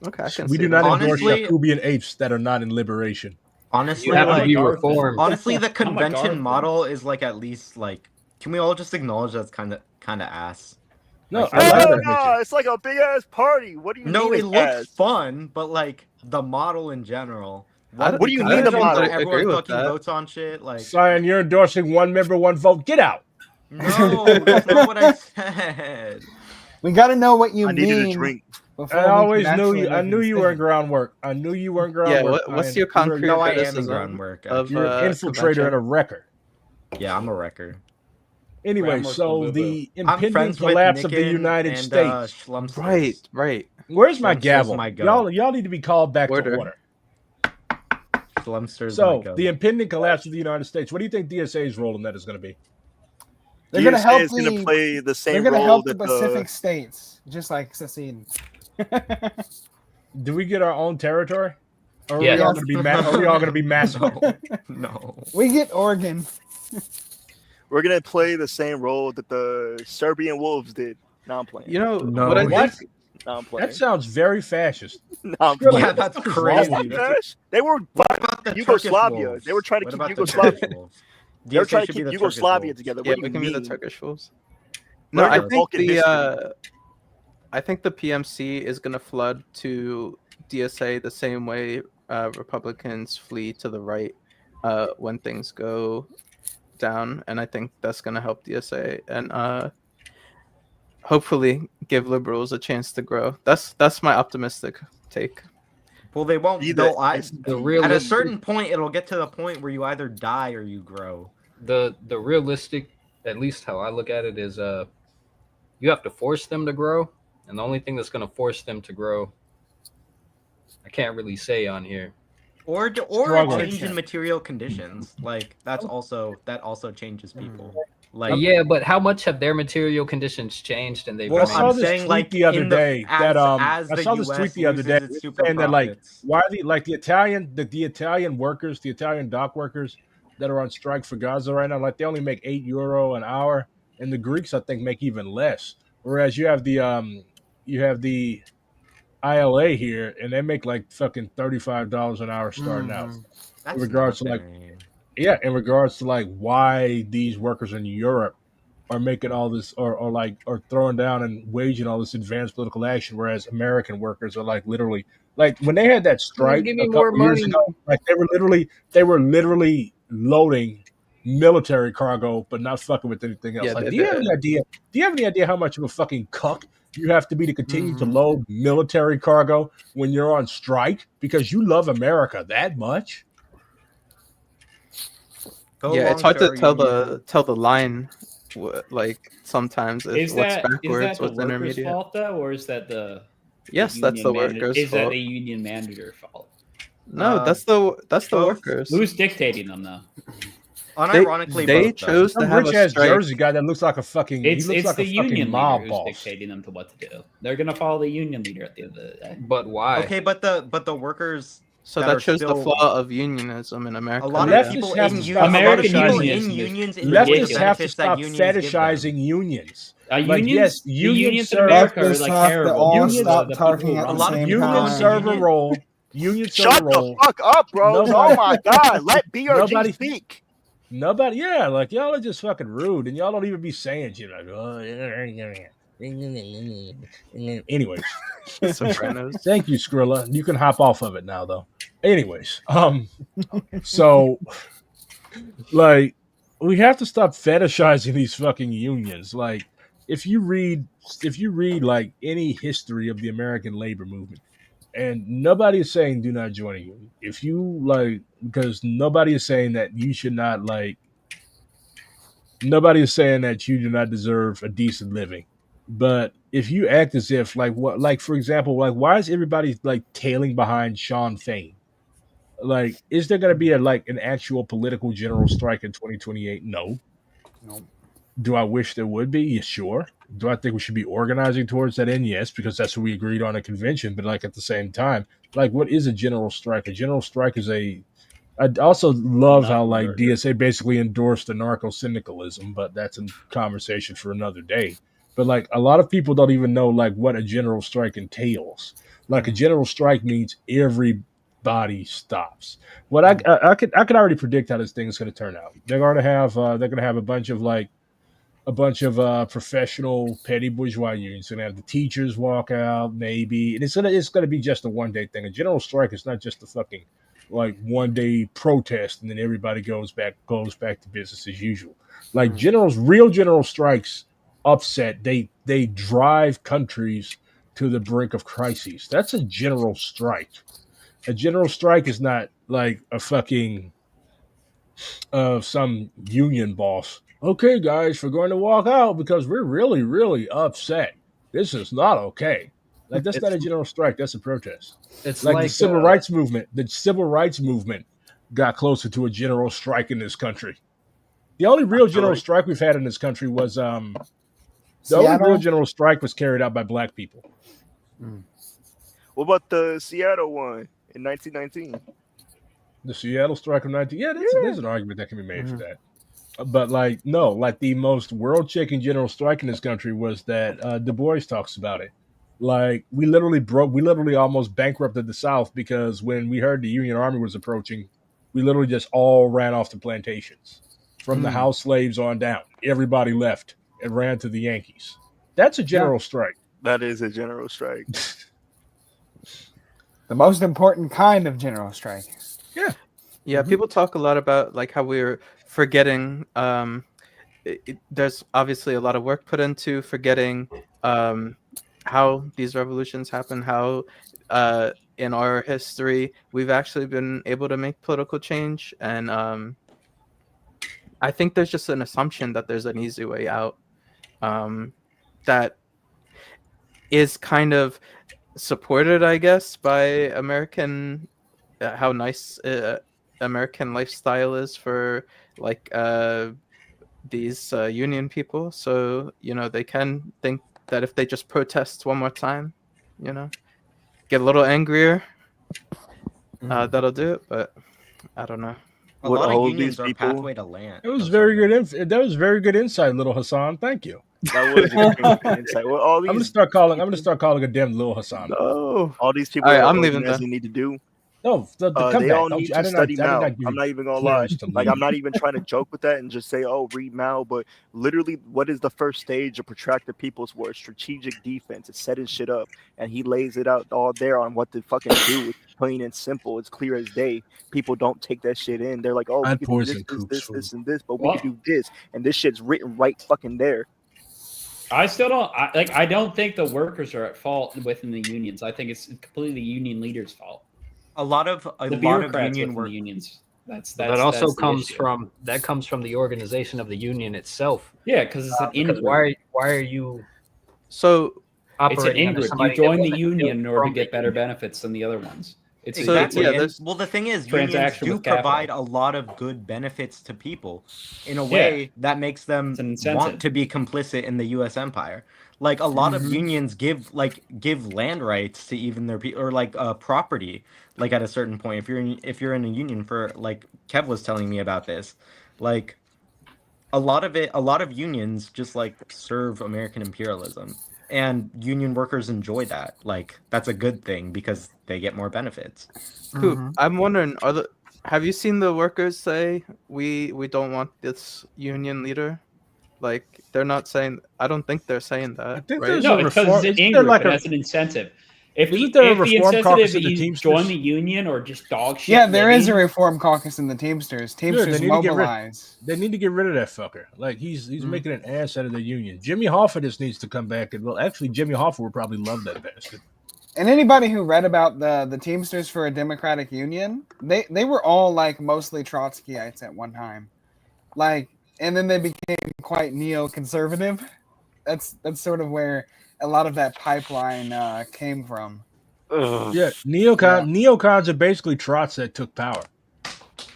Okay, I can We see do that. not endorse Honestly- Yakubian apes that are not in Liberation. Honestly, You have to like, be reformed. honestly, the I'm a convention Garfield. model is like at least like. Can we all just acknowledge that's kind of ass? No, Like, I like Oh, that. no, it's like a big ass party. What do you No, mean? it it's looks ass? fun, but like the model in general. What do you I mean don't the model? agree Everyone with fucking that. votes on shit. Like, Cyan, you're endorsing one member, one vote. Get out. no, that's not what I said. We got to know what you I mean. needed a drink. before I we always can knew actually you. I make a knew you were in decision. groundwork. I knew you were in groundwork. Yeah, what's Cyan. your concrete No, I am in criticism groundwork. of You're an infiltrator and a wrecker. Yeah, I'm a wrecker. Anyway, Groundwork so will the I'm impending friends with collapse of the Nicken United and, States. Schlumsters. Right. Where's my Schlumsters gavel? my go. Y'all need to be called back Order. to order. Schlumsters So my go. the impending collapse of the United States. What do you think DSA's role in that is going to be? They're going to help is going to the. play the They're same going to role help the that Pacific states, just like Secede. Do we get our own territory? Or are Yes. we all going to be are we all going to be massacred? No. We get Oregon. we're going to play the same role that the Serbian Wolves did. Now I'm playing. You know No. what I What? think? Now I'm playing. That sounds very fascist. Now I'm Really? playing. Yeah, that's What the fuck is wrong crazy. with Gosh, they were What about the Yugoslavia. Turkish wolves? They were trying to What keep about the Yugoslavia. Turkish wolves? They were DSA trying to should be keep the Turkish Yugoslavia wolves. together. Yeah, What do we you can be the mean? Turkish wolves. No, Learn I your think Balkan history. I think the PMC is gonna flood to DSA the same way Republicans flee to the right when things go down, and I think that's gonna help DSA and hopefully give liberals a chance to grow. That's my optimistic take. Well, they won't. Either- The At a realistic, certain point, it'll get to the point where you either die or you grow. the realistic, at least how I look at it, is you have to force them to grow, and the only thing that's going to force them to grow, I can't really say on here. Or a Struggle. change in material conditions. Like that also changes people. Like, yeah, but how much have their material conditions changed? And they've well, I saw I'm this saying tweet like the other in the, day as, that as I the saw this US tweet the other loses day its super saying that like profits. why the Italian workers, the Italian dock workers that are on strike for Gaza right now, like they only make €8 an hour, and the Greeks I think make even less. Whereas you have the ILA here, and they make like fucking $35 an hour starting out. That's In regards to like nothing. in regards to like why these workers in Europe are making all this or throwing down and waging all this advanced political action, whereas American workers are like literally like when they had that strike give a me more couple years money. ago, like they were literally loading military cargo but not fucking with anything else. Yeah, Like, they do you have did. any idea? Do you have any idea how much of a fucking cuck you have to be to continue to load military cargo when you're on strike because you love America that much? Go Yeah, it's hard to Longshore tell the line. Like sometimes if Is what's that backwards, the what's workers' intermediate. fault though, or is that the Yes, that's the union manager? workers' Is that fault. the union manager fault? No, that's the both. workers. Who's dictating them though? Unironically, they both, though. chose to Some have rich a ass strike. Jersey guy that looks like a fucking It's he looks like the a fucking union leader mob who's boss. dictating them to what to do. They're gonna follow the union leader at the end of the day. But why? Okay, but the workers. So that that are shows still- the flaw of unionism in America. A lot Leftists of people have in to unions, stop a lot of people fetishizing in unions. unions It's enjoy the Leftists ridiculous. have to benefits that stop unions give them. fetishizing unions. Like, Unions, yes, the unions unions in serve America are Leftists like have to terrible. all Unions- stop the talking people at who the A lot of same people Unions on serve union- a role. Unions serve Shut a the role. fuck up, bro. Nobody- Oh my god. Let BRG Nobody- speak. Nobody, yeah, like y'all are just fucking rude, and y'all don't even be saying shit like, oh, anyways. Sopranos. Thank you, Skrilla. You can hop off of it now, though. Anyways, so like we have to stop fetishizing these fucking unions. Like, if you read like any history of the American labor movement, and nobody is saying do not join a union. If you like, because nobody is saying that you should not like. Nobody is saying that you do not deserve a decent living. But if you act as if like for example, like why is everybody like tailing behind Sean Fain? Like, is there going to be an actual political general strike in 2028? No. Do I wish there would be? Yeah, sure. Do I think we should be organizing towards that end? Yes, because that's what we agreed on a convention. But like at the same time, like what is a general strike? A general strike is I also love how like murder. DSA basically endorsed the narco syndicalism, but that's a conversation for another day. But like a lot of people don't even know like what a general strike entails. Like a general strike means everybody stops. What I could already predict how this thing is going to turn out. They're going to have a bunch of professional petty bourgeois unions. They're going to have the teachers walk out, maybe, and it's gonna be just a 1 day thing. A general strike is not just a fucking like 1 day protest and then everybody goes back to business as usual. Like real general strikes upset. They drive countries to the brink of crises. That's a general strike. A general strike is not like a fucking some union boss. Okay, guys, we're going to walk out because we're really, really upset. This is not okay. Like that's not a general strike. That's a protest. It's Like like the civil rights movement. The civil rights movement got closer to a general strike in this country. The only real general strike we've had in this country was the only Seattle? real general strike was carried out by black people. What about the Seattle one in 1919? The Seattle strike of 19. Yeah, there's an argument that can be made for that. But like no, like the most world-shaking general strike in this country was that Du Bois talks about it. Like we literally almost bankrupted the South because when we heard the Union Army was approaching, we literally just all ran off the plantations. From the house slaves on down. Everybody left and ran to the Yankees. That's a general strike. That is a general strike. The most important kind of general strike. Yeah, people talk a lot about like how we're forgetting. There's obviously a lot of work put into forgetting how these revolutions happen. How in our history we've actually been able to make political change, and I think there's just an assumption that there's an easy way out. That is kind of supported, I guess, by American. How nice American lifestyle is for like these union people, so they can think that if they just protest one more time, get a little angrier, that'll do it. But I don't know. A Would lot of all unions these are people- pathway to land. It was very good. That was very good insight, little Hassan. Thank you. That was extremely good insight. Well, all I'm gonna these, start calling a damn little Hassan. No. all these people All right, that I'm are leaving organizing need to do. No, the They comeback. all Don't need you- I to did study not- I did Mao. not give I'm you not even gonna lie. clearance to Like, leave. I'm not even trying to joke with that and just say, "Oh, read Mao." But literally, what is the first stage of protracted people's war? Strategic defense. It's setting shit up, and he lays it out all there on what to fucking do. It's plain and simple. It's clear as day. People don't take that shit in. They're like, "Oh, we I'd can do poison this, Coop's this, food. this, and this," but we Well- can do this, and this shit's written right fucking there. I still don't I don't think the workers are at fault within the unions. I think it's completely the union leaders' fault. A lot of The bureaucrats within the unions. That's that also that's the comes issue. from the organization of the union itself. Yeah, because it's an Because in-group. why are you So It's an operating under in-group. somebody You that join the wasn't union in order to from get the better union? benefits than the other ones. It's Exactly. yeah, and- there's well, the thing is, unions transaction do with capital. provide a lot of good benefits to people in a way that makes them It's an incentive. want to be complicit in the U.S. empire. Like a lot of unions give land rights to even their people, or like property. Like at a certain point, if you're in a union, for like Kev was telling me about this, like a lot of unions just like serve American imperialism. And union workers enjoy that. Like that's a good thing because they get more benefits. Coop, I'm wondering, have you seen the workers say we don't want this union leader? Like they're not saying. I don't think they're saying that. I think right? there's No, a because reform- it's an isn't in there group, like and a- that's an incentive. If Isn't there a if the reform incentive caucus is in the you Teamsters? join the union or just dog shit. Yeah, there is a living, reform caucus in the Teamsters. they Teamsters need to get rid- mobilize. They need to get rid of that fucker. Like he's making an ass out of the union. Jimmy Hoffa just needs to come back and actually Jimmy Hoffa would probably love that bastard. And anybody who read about the Teamsters for a Democratic Union, they were all like mostly Trotskyites at one time, like, and then they became quite neoconservative. That's sort of where a lot of that pipeline came from. Yeah, neocons are basically trots that took power.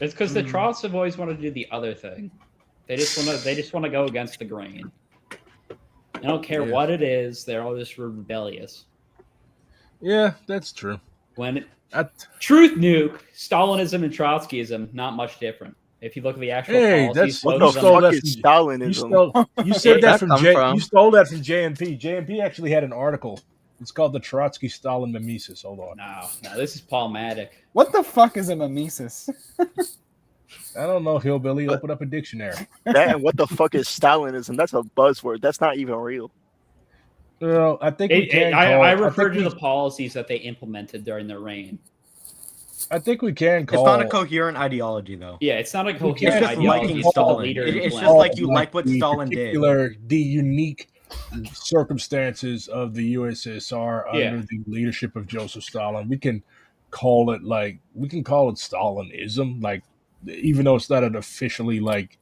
It's because the Trots have always wanted to do the other thing. They just want to go against the grain. They don't care Yeah. what it is. They're all just rebellious. Yeah, that's true. Truth nuke, Stalinism and Trotskyism, not much different. If you look at the actual Hey, policies, that's what those the are- fuck is You Stalinism? you said that from from? You stole that from JNP. JNP actually had an article. It's called the Trotsky Stalin Mimesis. Hold on. No, this is Paul Maddock. What the fuck is a mimesis? I don't know, hillbilly. Open up a dictionary. That and what the fuck is Stalinism? That's a buzzword. That's not even real. Well, I think we can. I refer to the policies that they implemented during their reign. I think we can It's call. not a coherent ideology, though. Yeah, it's not a We coherent can't It's just ideology. liking it's what the Stalin. leader It's just implemented. like you like what the Stalin did. the unique circumstances of the USSR Yeah. under the leadership of Joseph Stalin. We can call it Stalinism, like even though it's not an officially like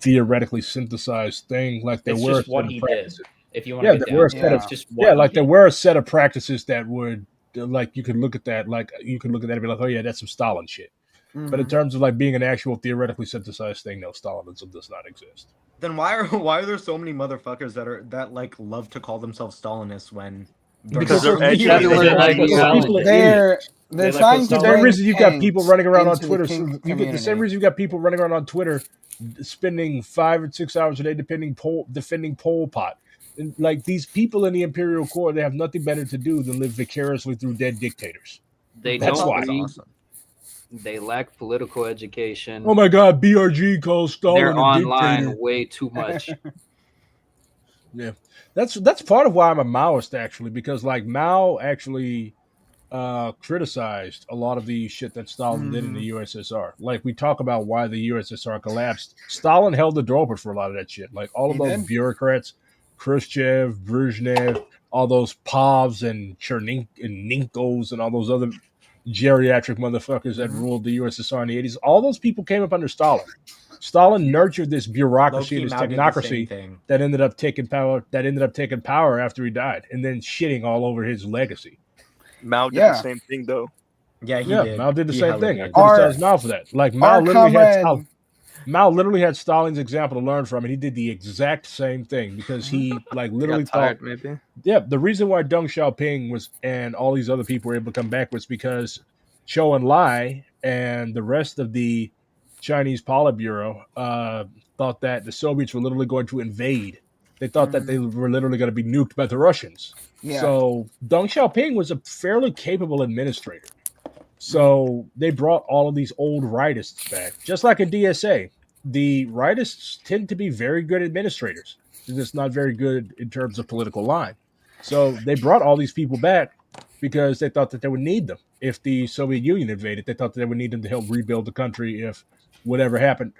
theoretically synthesized thing. Like there It's were just what certain he practices. did. If you want Yeah, to get there were a down set to it, of it's just what yeah, he like there did. were a set of practices that would like you could look at that and be like, oh yeah, that's some Stalin shit. But in terms of like being an actual theoretically synthesized thing, no, Stalinism does not exist. Then why are there so many motherfuckers that like love to call themselves Stalinists when Because they're Because educated. people They're like People are They're idiots. they're They like trying what to The Stalin- same bring reason you got people running around on into the Twitter. king The same community. reason you got people running around on Twitter, spending 5 or 6 hours a day defending Pol Pot. And, like these people in the Imperial Court, they have nothing better to do than live vicariously through dead dictators. They That's don't why. read. awesome. They lack political education. Oh my God, BRG calls Stalin They're a online dictator. way too much. Yeah, that's part of why I'm a Maoist actually, because like Mao actually criticized a lot of the shit that Stalin did in the USSR. Like we talk about why the USSR collapsed. Stalin held the door open for a lot of that shit. Like all of He those did. bureaucrats, Khrushchev, Brezhnev, all those Pavs and Cherninkos and all those other geriatric motherfuckers that ruled the USSR in the 80s. All those people came up under Stalin. Stalin nurtured this bureaucracy Low-key and this Mao did the same technocracy thing. that ended up taking power after he died and then shitting all over his legacy. Mao did Yeah. the same thing though. Yeah, he Yeah, did. Mao did the He same hella thing. I did. Our- criticize Mao for that. Like Mao Our literally had comrade, Mao literally had Stalin's example to learn from, and he did the exact same thing because he like literally Got tired, thought, maybe. yeah, the reason why Deng Xiaoping was and all these other people were able to come back was because Zhou Enlai and the rest of the Chinese Politburo thought that the Soviets were literally going to invade. They thought that they were literally going to be nuked by the Russians. Yeah. So Deng Xiaoping was a fairly capable administrator. So they brought all of these old rightists back. Just like in DSA, the rightists tend to be very good administrators. They're just not very good in terms of political line. So they brought all these people back because they thought that they would need them. If the Soviet Union invaded, they thought that they would need them to help rebuild the country if whatever happened.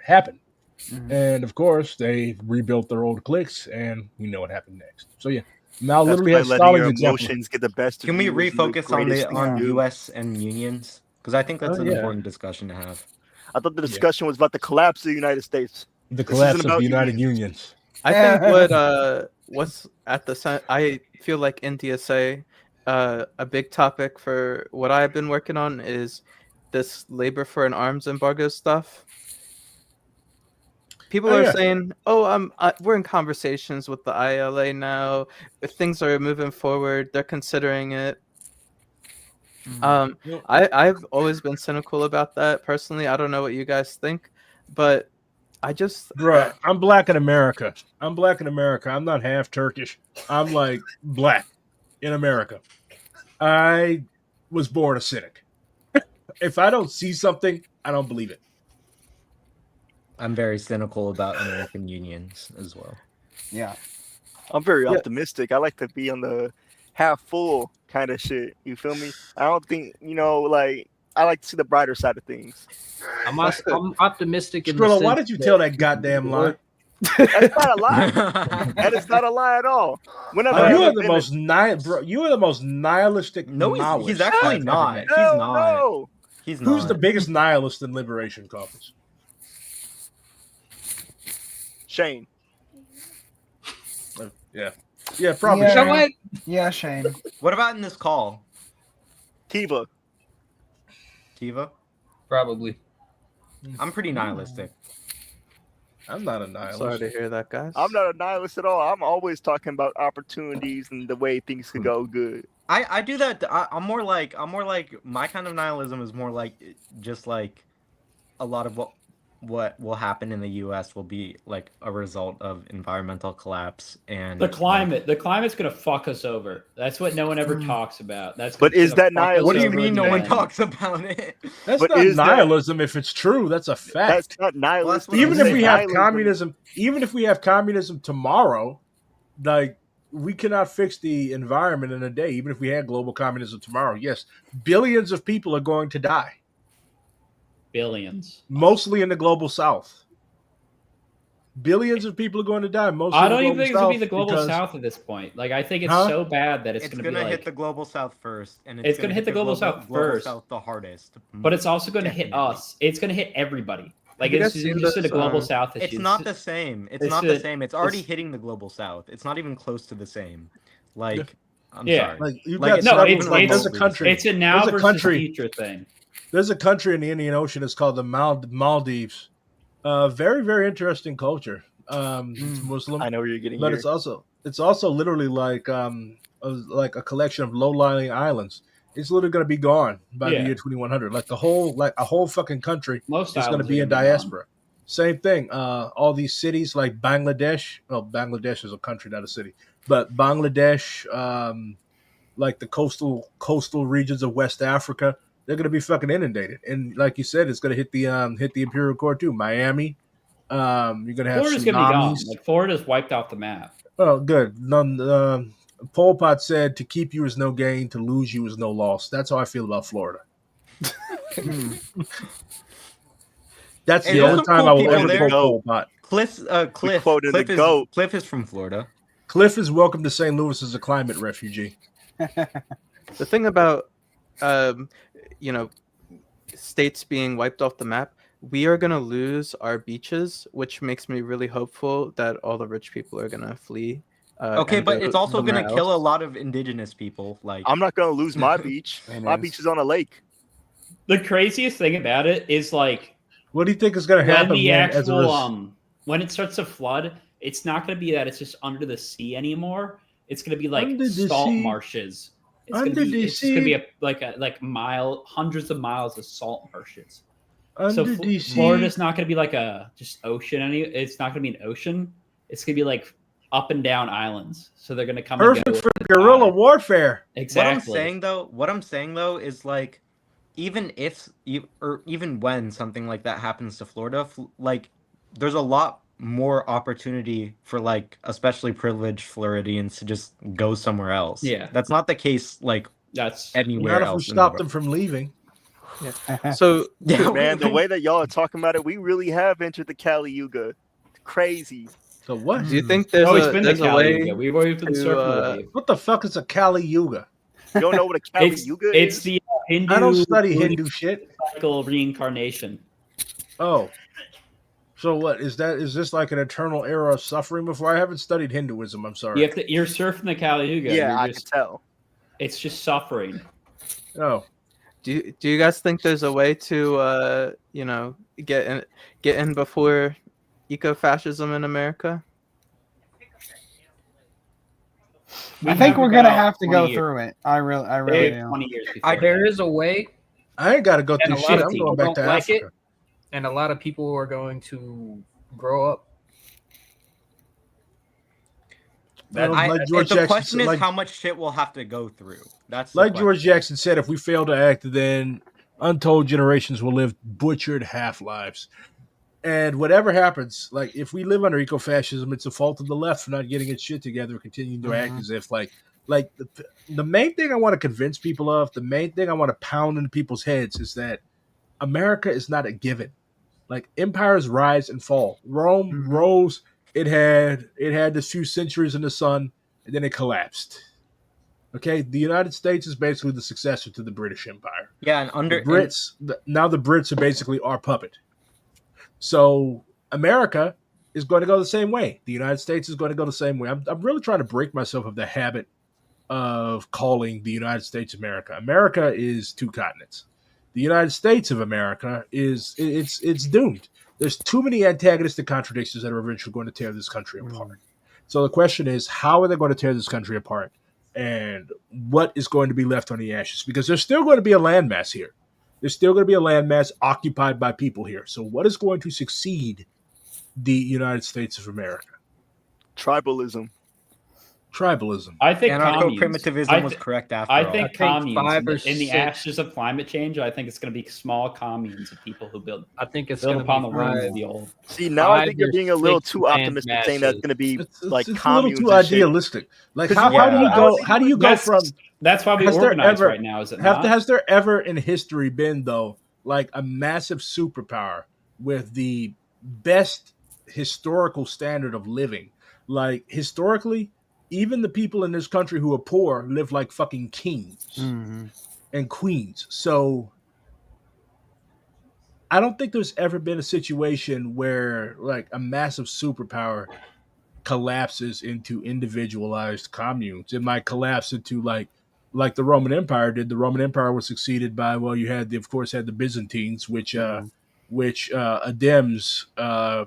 And of course, they rebuilt their old cliques, and we know what happened next. So yeah, Mao That's literally by had letting Stalin's your example. emotions get the best of Can we you is the refocus on greatest the thing on to do. U.S. and unions? Because I think that's Oh, an yeah. important discussion to have. I thought the discussion was about the collapse of the United States. The This collapse isn't of the about United unions. Unions. I think what's at the center, I feel like in DSA, a big topic for what I've been working on is this labor for an arms embargo stuff. People Oh, are yeah. saying, "Oh, we're in conversations with the ILA now. If things are moving forward, they're considering it." Yep. I've always been cynical about that personally. I don't know what you guys think, but I just Bruh, I'm black in America. I'm black in America. I'm not half Turkish. I'm like black in America. I was born a cynic. If I don't see something, I don't believe it. I'm very cynical about American unions as well. Yeah. I'm very Yeah. optimistic. I like to be on the half full kind of shit. You feel me? I don't think, like, I like to see the brighter side of things. I'm optimistic in the Skrilla, sense why did you tell that goddamn lie? That's not a lie. That is not a lie at all. Whenever Bro, I you have are a the minute- most you are the most nihilistic. No, he's Maoist actually I've ever not. met. He's Hell not. no. He's not. Who's the biggest nihilist in Liberation Caucus? Shane. Yeah, probably. Yeah. You know what? Yeah, Shane. What about in this call, Tiva. Tiva? Probably. I'm pretty nihilistic. I'm not a sorry nihilist. to hear that, guys. I'm not a nihilist at all. I'm always talking about opportunities and the way things could go good. I do that. I'm more like my kind of nihilism is more like just like a lot of what will happen in the U.S. will be like a result of environmental collapse and The climate's gonna fuck us over. That's what no one ever talks about. That's But gonna is that fuck us nihilism? What do you over mean in no the one end. talks about it? That's But not is that- nihilism if it's true. That's a fact. That's not nihilism. Well, Even I'm if we saying have Nihilism- communism, even if we have communism tomorrow, like we cannot fix the environment in a day. Even if we had global communism tomorrow, yes, billions of people are going to die, Billions. mostly in the global south. Billions of people are going to die. Mostly I in the don't even global think it's gonna be south the global because- south at this point. Like I think it's Huh? so bad that it's, It's gonna, gonna be hit like, the global south first, and It's gonna hit the global south first. South the hardest. but it's also gonna hit Definitely. us. It's gonna hit everybody. Like Have you it's guys seen just this, the global um, south issue. It's not the same. It's it's not the a- same. It's already it's- hitting the global south. It's not even close to the same. Like, I'm Yeah. sorry. Like you've Like, got it's No, not several- it's like, it's, there's a country. it's a now There's a versus country- future thing. There's a country in the Indian Ocean. It's called the Maldives. Very very interesting culture. It's Muslim. I know where you're getting But here. it's also literally like a collection of low-lying islands. It's literally going to be gone by the Yeah. year 2100. Like a whole fucking country Most is going to islands be are in gonna be gone. diaspora. Same thing. All these cities like Bangladesh. Well, Bangladesh is a country, not a city. But Bangladesh, like the coastal regions of West Africa, they're going to be fucking inundated. And like you said, it's going to hit the Imperial Core too. Miami. You're going to have Florida's gonna be gone. tsunamis. Like Florida's wiped off the map. Oh, good. None. Pol Pot said, "To keep you is no gain, to lose you is no loss." That's how I feel about Florida. That's Hey, the there's only some time cool I will people ever there. quote Pol Pot. Cliff quoted the Cliff GOAT. Cliff is from Florida. Cliff is welcome to St. Louis as a climate refugee. The thing about states being wiped off the map, we are gonna lose our beaches, which makes me really hopeful that all the rich people are gonna flee. Okay, and but go it's also somewhere gonna kill a else. lot of indigenous people. Like, I'm not gonna lose my beach. It My is. beach is on a lake. The craziest thing about it is like What do you think is going to When happen the as a actual when it starts to flood, it's not going to be that it's just under the sea anymore. It's going to be like Under the salt sea. marshes. It's Under going to be the it's just going to be sea. like hundreds of miles of salt marshes. Under So the sea. Florida's not going to be like a just ocean. It's not going to be an ocean. It's going to be like up and down islands. So they're going to come Perfect and go for with the guerrilla tide. warfare. Exactly. What I'm saying though is like, even if you or even when something like that happens to Florida, like there's a lot more opportunity for like especially privileged Floridians to just go somewhere else. Yeah. That's not the case like That's anywhere Not if we else. in the stop world. them from leaving. So Yeah, Man, the way that y'all are talking about it, we really have entered the Kali Yuga. Crazy. So what? do you think there's always a been there's the a Kali way Yuga. We've always been to, surfing the wave. What the fuck is a Kali Yuga? You don't know what a Kali It's Yuga it's is? the Hindu I don't study lunar Hindu shit. cycle reincarnation. Oh. So what is that? Is this like an eternal era of suffering? Before I haven't studied Hinduism. I'm sorry. You're surfing the Kali Yuga. Yeah, You're I just, can tell. It's just suffering. Oh. do you guys think there's a way to get in before eco-fascism in America? I think we're gonna about have to 20 go years. through it. I really We do. have 20 years before. There is a way, I ain't got to go and through a lot shit. of I'm people going back don't to like Africa. it, and a lot of people are going to grow up. Like George the Jackson question said, is like- how much shit we'll have to go through. That's the Like question. George Jackson said, if we fail to act, then untold generations will live butchered half lives. And whatever happens, like if we live under eco-fascism, it's the fault of the left for not getting its shit together, continuing to act as if like the main thing I want to convince people of, the main thing I want to pound into people's heads is that America is not a given. Like empires rise and fall. Rome rose. It had this few centuries in the sun, and then it collapsed. Okay, the United States is basically the successor to the British Empire. Yeah, and under The Brits now the Brits are basically our puppet. So America is going to go the same way. The United States is going to go the same way. I'm really trying to break myself of the habit of calling the United States America. America is two continents. The United States of America is it's doomed. There's too many antagonistic contradictions that are eventually going to tear this country apart. So the question is, how are they going to tear this country apart? And what is going to be left on the ashes? Because there's still going to be a landmass here. There's still going to be a landmass occupied by people here. So what is going to succeed the United States of America? Tribalism. Tribalism. I think anarcho-primitivism was correct after I all. think I think communes 5 or in the 6 ashes of climate change. I think it's going to be small communes of people who build I think it's build going upon to the be ruins 5. of the old. See, now I 5 think you're or being a little 6 too optimistic, saying that's going to be like It's a little communes too and shit. idealistic. Like Because how do you yeah, go? How do you go That's, from? that's why we Has there organize ever- right now, is it not? Has there ever in history been though like a massive superpower with the best historical standard of living? Like historically, even the people in this country who are poor live like fucking kings and queens. So I don't think there's ever been a situation where like a massive superpower collapses into individualized communes. It might collapse into like the Roman Empire did. The Roman Empire was succeeded by, well, you had of course the Byzantines, which Adem's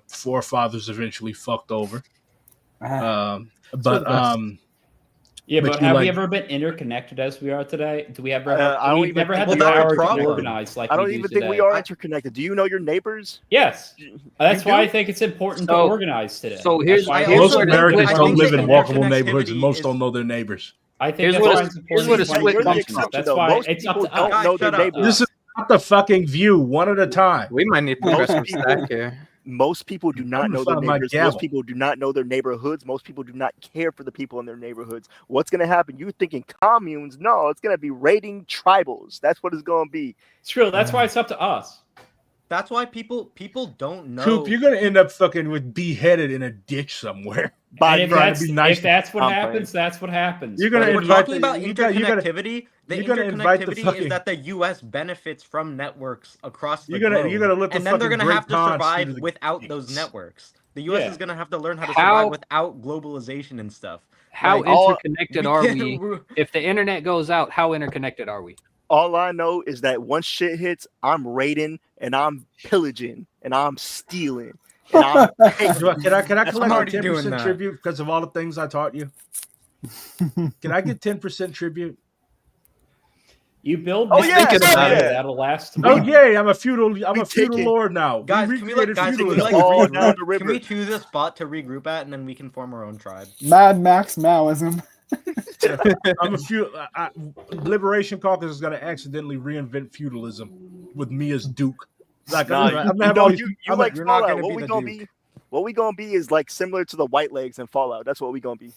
forefathers eventually fucked over. But yeah, but but you have like- we ever been interconnected as we are today? Do we ever? I don't we've even never had think the we are. power to Problem. organize like I don't we do even think we today. are interconnected. Do you know your neighbors? Yes, that's You why do? I think it's important So- to organize today. so here's- That's why I here's most think- what- Americans I don't think live the in walkable neighborhoods, and interconnectivity most is- don't know their neighbors. I think Here's that's what why a- it's important here's what a to switch organize. You're the comes from. exception, That's though. why Most it's up people to don't us. know their Shut up. neighbors. This is not the fucking view, one at a time. We might need progressive stack here. Most people do not I'm know gonna their find my neighbors. gavel. Most people do not know their neighborhoods. Most people do not care for the people in their neighborhoods. What's going to happen? You're thinking communes? No, it's going to be raiding tribals. That's what it's going to be. It's true. That's why it's up to us. That's why people don't know. Coop, you're gonna end up fucking with beheaded in a ditch somewhere. And if trying that's, to be nice if that's what I'm happens, that's what happens. You're gonna But We're invite talking the- about you gotta- interconnectivity. The you're gonna invite the interconnectivity fucking- is that the U.S. benefits from networks across the You're gonna- globe, you're gonna let the and then they're fucking gonna have Great to Khan survive see the without those gates. networks. The U.S. Yeah. is gonna have to learn how to How- survive without globalization and stuff. How Like, all- interconnected are we? If the internet goes out, how interconnected are we? All I know is that once shit hits, I'm raiding and I'm pillaging and I'm stealing. And I'm Can I I'm collect already a doing 10% that. tribute because of all the things I taught you? Can I get 10% tribute? You build Oh, this yeah, big yeah. empire that'll last. Oh tomorrow. yay! I'm a feudal take it. lord now. Guys, we can we recreated can we feudalism. like all regroup? down the Can river. we choose a spot to regroup at, and then we can form our own tribe? Mad Max Maoism. I'm a Liberation Caucus is going to accidentally reinvent feudalism with me as Duke. Like Nah, I'm gonna have no, all these. you I'm like you're not Fallout. gonna What be we the gonna Duke. be? What we gonna be is like similar to the White Legs in Fallout. That's what we gonna be.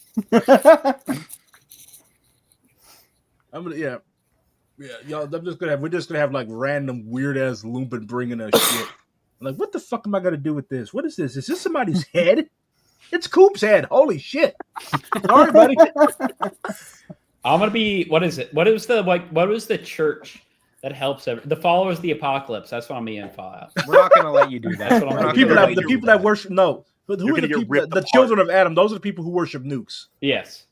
I'm gonna y'all. We're just gonna have like random weird ass Lumpen bringing us shit. Like, what the fuck am I gonna do with this? What is this? Is this somebody's head? It's Coop's head. Holy shit! Sorry, buddy. I'm gonna be. What is it? What was the church that helps the followers of the apocalypse? That's what I'm being Fallout. We're not gonna let you do that. That's what I'm We're gonna not do. gonna let The you people do that worship but who You're are the gonna get people? ripped The apart. children of Adam. Those are the people who worship nukes. Yes.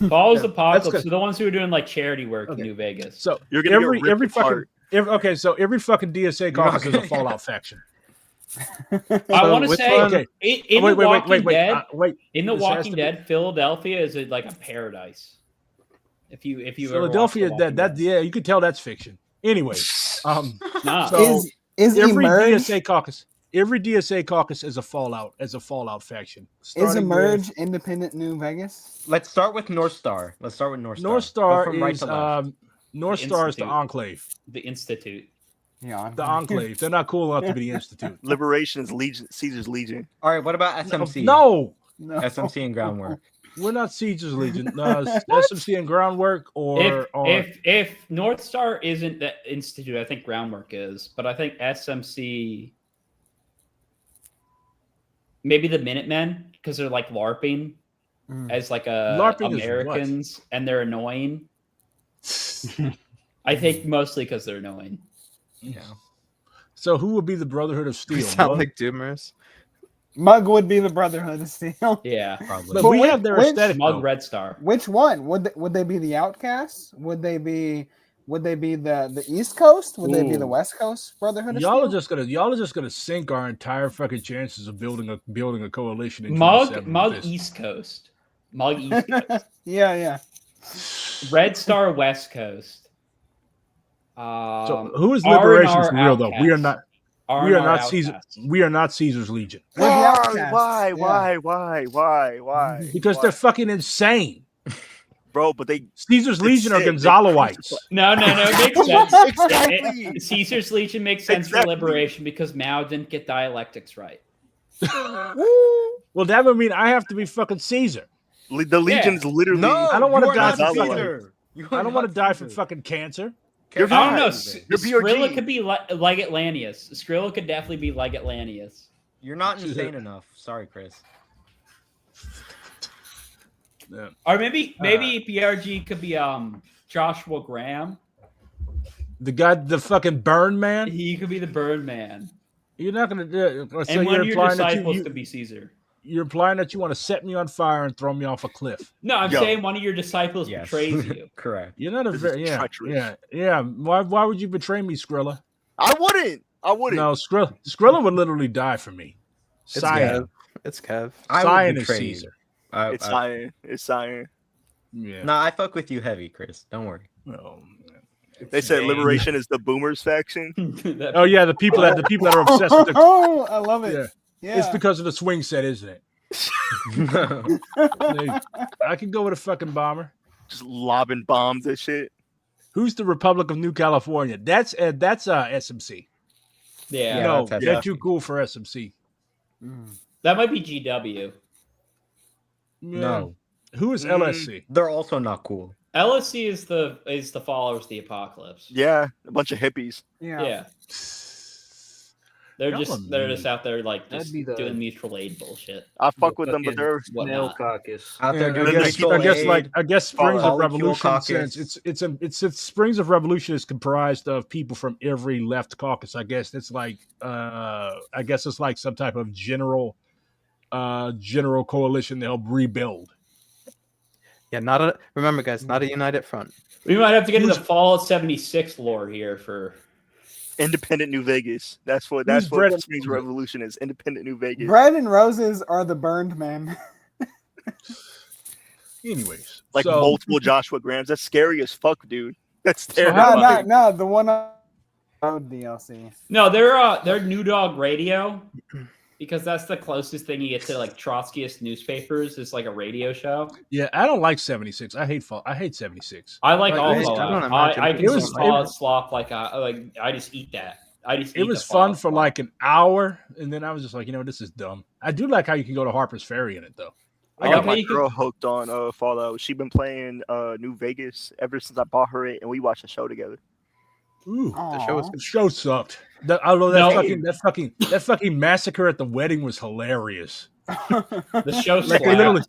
Followers of the That's apocalypse good. are the ones who are doing like charity work Okay. in New Vegas. So You're gonna get ripped every apart. fucking so every fucking DSA not caucus is a gonna- Fallout faction. I want to which say one- Okay. in Wait, The Walking wait. Dead. Wait. In The This has Walking to be- Dead, Philadelphia is like a paradise. If you Philadelphia, yeah, you could tell that's fiction. Anyway, Nah. so Is every Emerge DSA caucus is a Fallout faction. is starting Emerge independent New Vegas? Let's start with North Star. with- North Star Go from right is to left. North The Star is the Institute. Enclave. The Institute. Yeah, The Enclave. They're not cool enough to be the Institute. Liberation is Legion. Caesar's Legion. All right, what about SMC? No, no. SMC and groundwork. we're not Caesar's Legion. No, SMC and Groundwork or If North Star isn't the Institute, I think Groundwork is, but I think SMC, maybe the Minutemen, because they're like LARPing as like LARPing is what? Americans, and they're annoying. I think mostly because they're annoying. Yeah. So who would be the Brotherhood of Steel? We sound Mug? like doomers. Mug would be the Brotherhood of Steel. Yeah. Probably. But But we which- have their which- aesthetic. Mug though. Red Star. Which one would they be? The Outcasts? Would they be the East Coast? Would they be the Ooh. West Coast Brotherhood of Y'all Steel? are just gonna sink our entire fucking chances of building a coalition. In Mug 27 with this. East Coast. Mug East Coast. Yeah. Red Star West Coast. So who is R&R Liberation for real though? We are Outcasts. not. R&R We are not Caesar. Outcasts. We are not Caesar's Legion We're the Outcasts. Why? Yeah. Why? because they're fucking insane. bro. But they Caesar's Legion are sick. They Gonzaloites. No, it makes sense. Exactly. Caesar's Legion makes sense for Exactly. liberation because Mao didn't get dialectics right. Well, that would mean I have to be fucking Caesar. The Legion's literally. No, I don't wanna you are die not from fucking- Caesar. You I are don't want to not die from Caesar. fucking cancer. You're I don't know. not. You're Skrilla BRG. could be like Atlanteus. Skrilla could definitely be like Atlanteus. You're not insane enough. Sorry, Chris. Yeah. Or maybe BRG could be Joshua Graham. The guy, the fucking burn man. He could be the Burn Man. You're not gonna do it. So And one you're of your implying that disciples you, could be Caesar. you're implying that you want to set me on fire and throw me off a cliff. No, I'm Yo. saying one of your disciples Yes. betrays you. Correct. You're not a This is very treacherous. yeah. Why would you betray me, Skrilla? I wouldn't. No, Skrilla would literally die for me. It's Cyan. Kev. It's Kev. I would Cyan is betray you. Caesar. It's Cyan. It's Cyan. Yeah. Nah, I fuck with you heavy, Chris. Don't worry. No. They said Dang. Liberation is the Boomers faction. That- Oh yeah, the people that are obsessed with the. Oh, I love it. Yeah. Yeah. It's because of the swing set, isn't it? I can go with a fucking bomber. Just lobbing bombs and shit. Who's the Republic of New California? That's SMC. yeah, No, that's they're SMC. too cool for SMC. that might be GW. Yeah. No, Who is LSC? they're also not cool. LSC is the followers of the apocalypse. Yeah, a bunch of hippies. Yeah. They're Y'all are just out there like That'd just be the- doing mutual aid bullshit. I fuck with them, but fucking they're Snail Whatnot. caucus. Out there Yeah, doing I guess- mutual aid. I guess Springs of Polycule Revolution. caucus. Since it's Springs of Revolution is comprised of people from every left caucus. I guess it's like it's like some type of general coalition to help rebuild. Yeah, not a. Remember, guys, not a united front. We might have to get into Fallout 76 lore here for. Independent New Vegas. That's what Bread and Springs Roses? Revolution is. Independent New Vegas. Bread and roses are the burned men. Anyways, Like so multiple Joshua Grahams. That's scary as fuck, dude. That's So terrifying. how- No, the one on DLC. No, they're New Dog Radio, because that's the closest thing you get to like Trotskyist newspapers is like a radio show. yeah, I don't like 76. I hate 76. I like all I don't Fallout. imagine I people can don't just like fall it. slop like I just eat that. I just It eat was the fun Fallout for slop. like an hour, and then I was just like, this is dumb. I do like how you can go to Harper's Ferry in it, though. I I got like how my you can- girl hooked on Fallout. She been playing New Vegas ever since I bought her it, and we watched the show together. Ooh, The show was the show sucked. Although No. that fucking massacre at the wedding was hilarious. The show Like, they slaps. literally-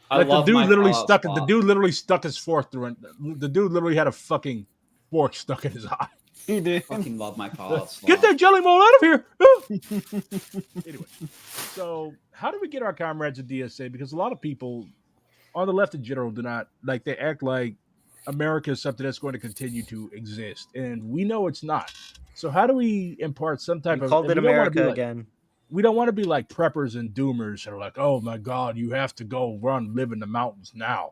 I Like the love dude my literally Fallout stuck. slop. The dude literally stuck his fork through it. The dude literally had a fucking fork stuck in his eye. He did. fucking love my Fallout slop. Get that jelly mold out of here! Ah! Anyway, so how do we get our comrades at DSA? Because a lot of people on the left in general do not like. They act like America is something that's going to continue to exist, and we know it's not. So how do we impart some type We of? called and it we don't wanna be America like- again. We don't want to be like preppers and doomers that are like, oh my God, you have to go run, live in the mountains now.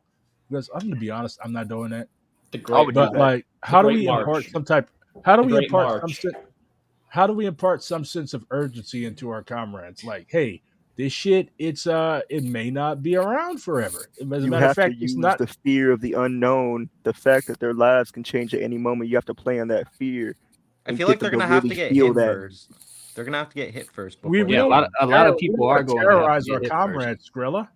Because I'm going to be honest, I'm not doing that. The I great, would do But that. like, how do Great we impart March. some type? How do The we Great impart March. how do we impart some sense of urgency into our comrades? Like, hey, this shit, it may not be around forever. As a You matter of have fact, to it's use not. the fear of the unknown, the fact that their lives can change at any moment. You have to play on that fear. I and feel get like they're them gonna have to really get feel hit that. first. They're gonna have to get hit first. We before Yeah, don't a lot of we people don't are wanna going to have to terrorize get our hit comrades, Skrilla.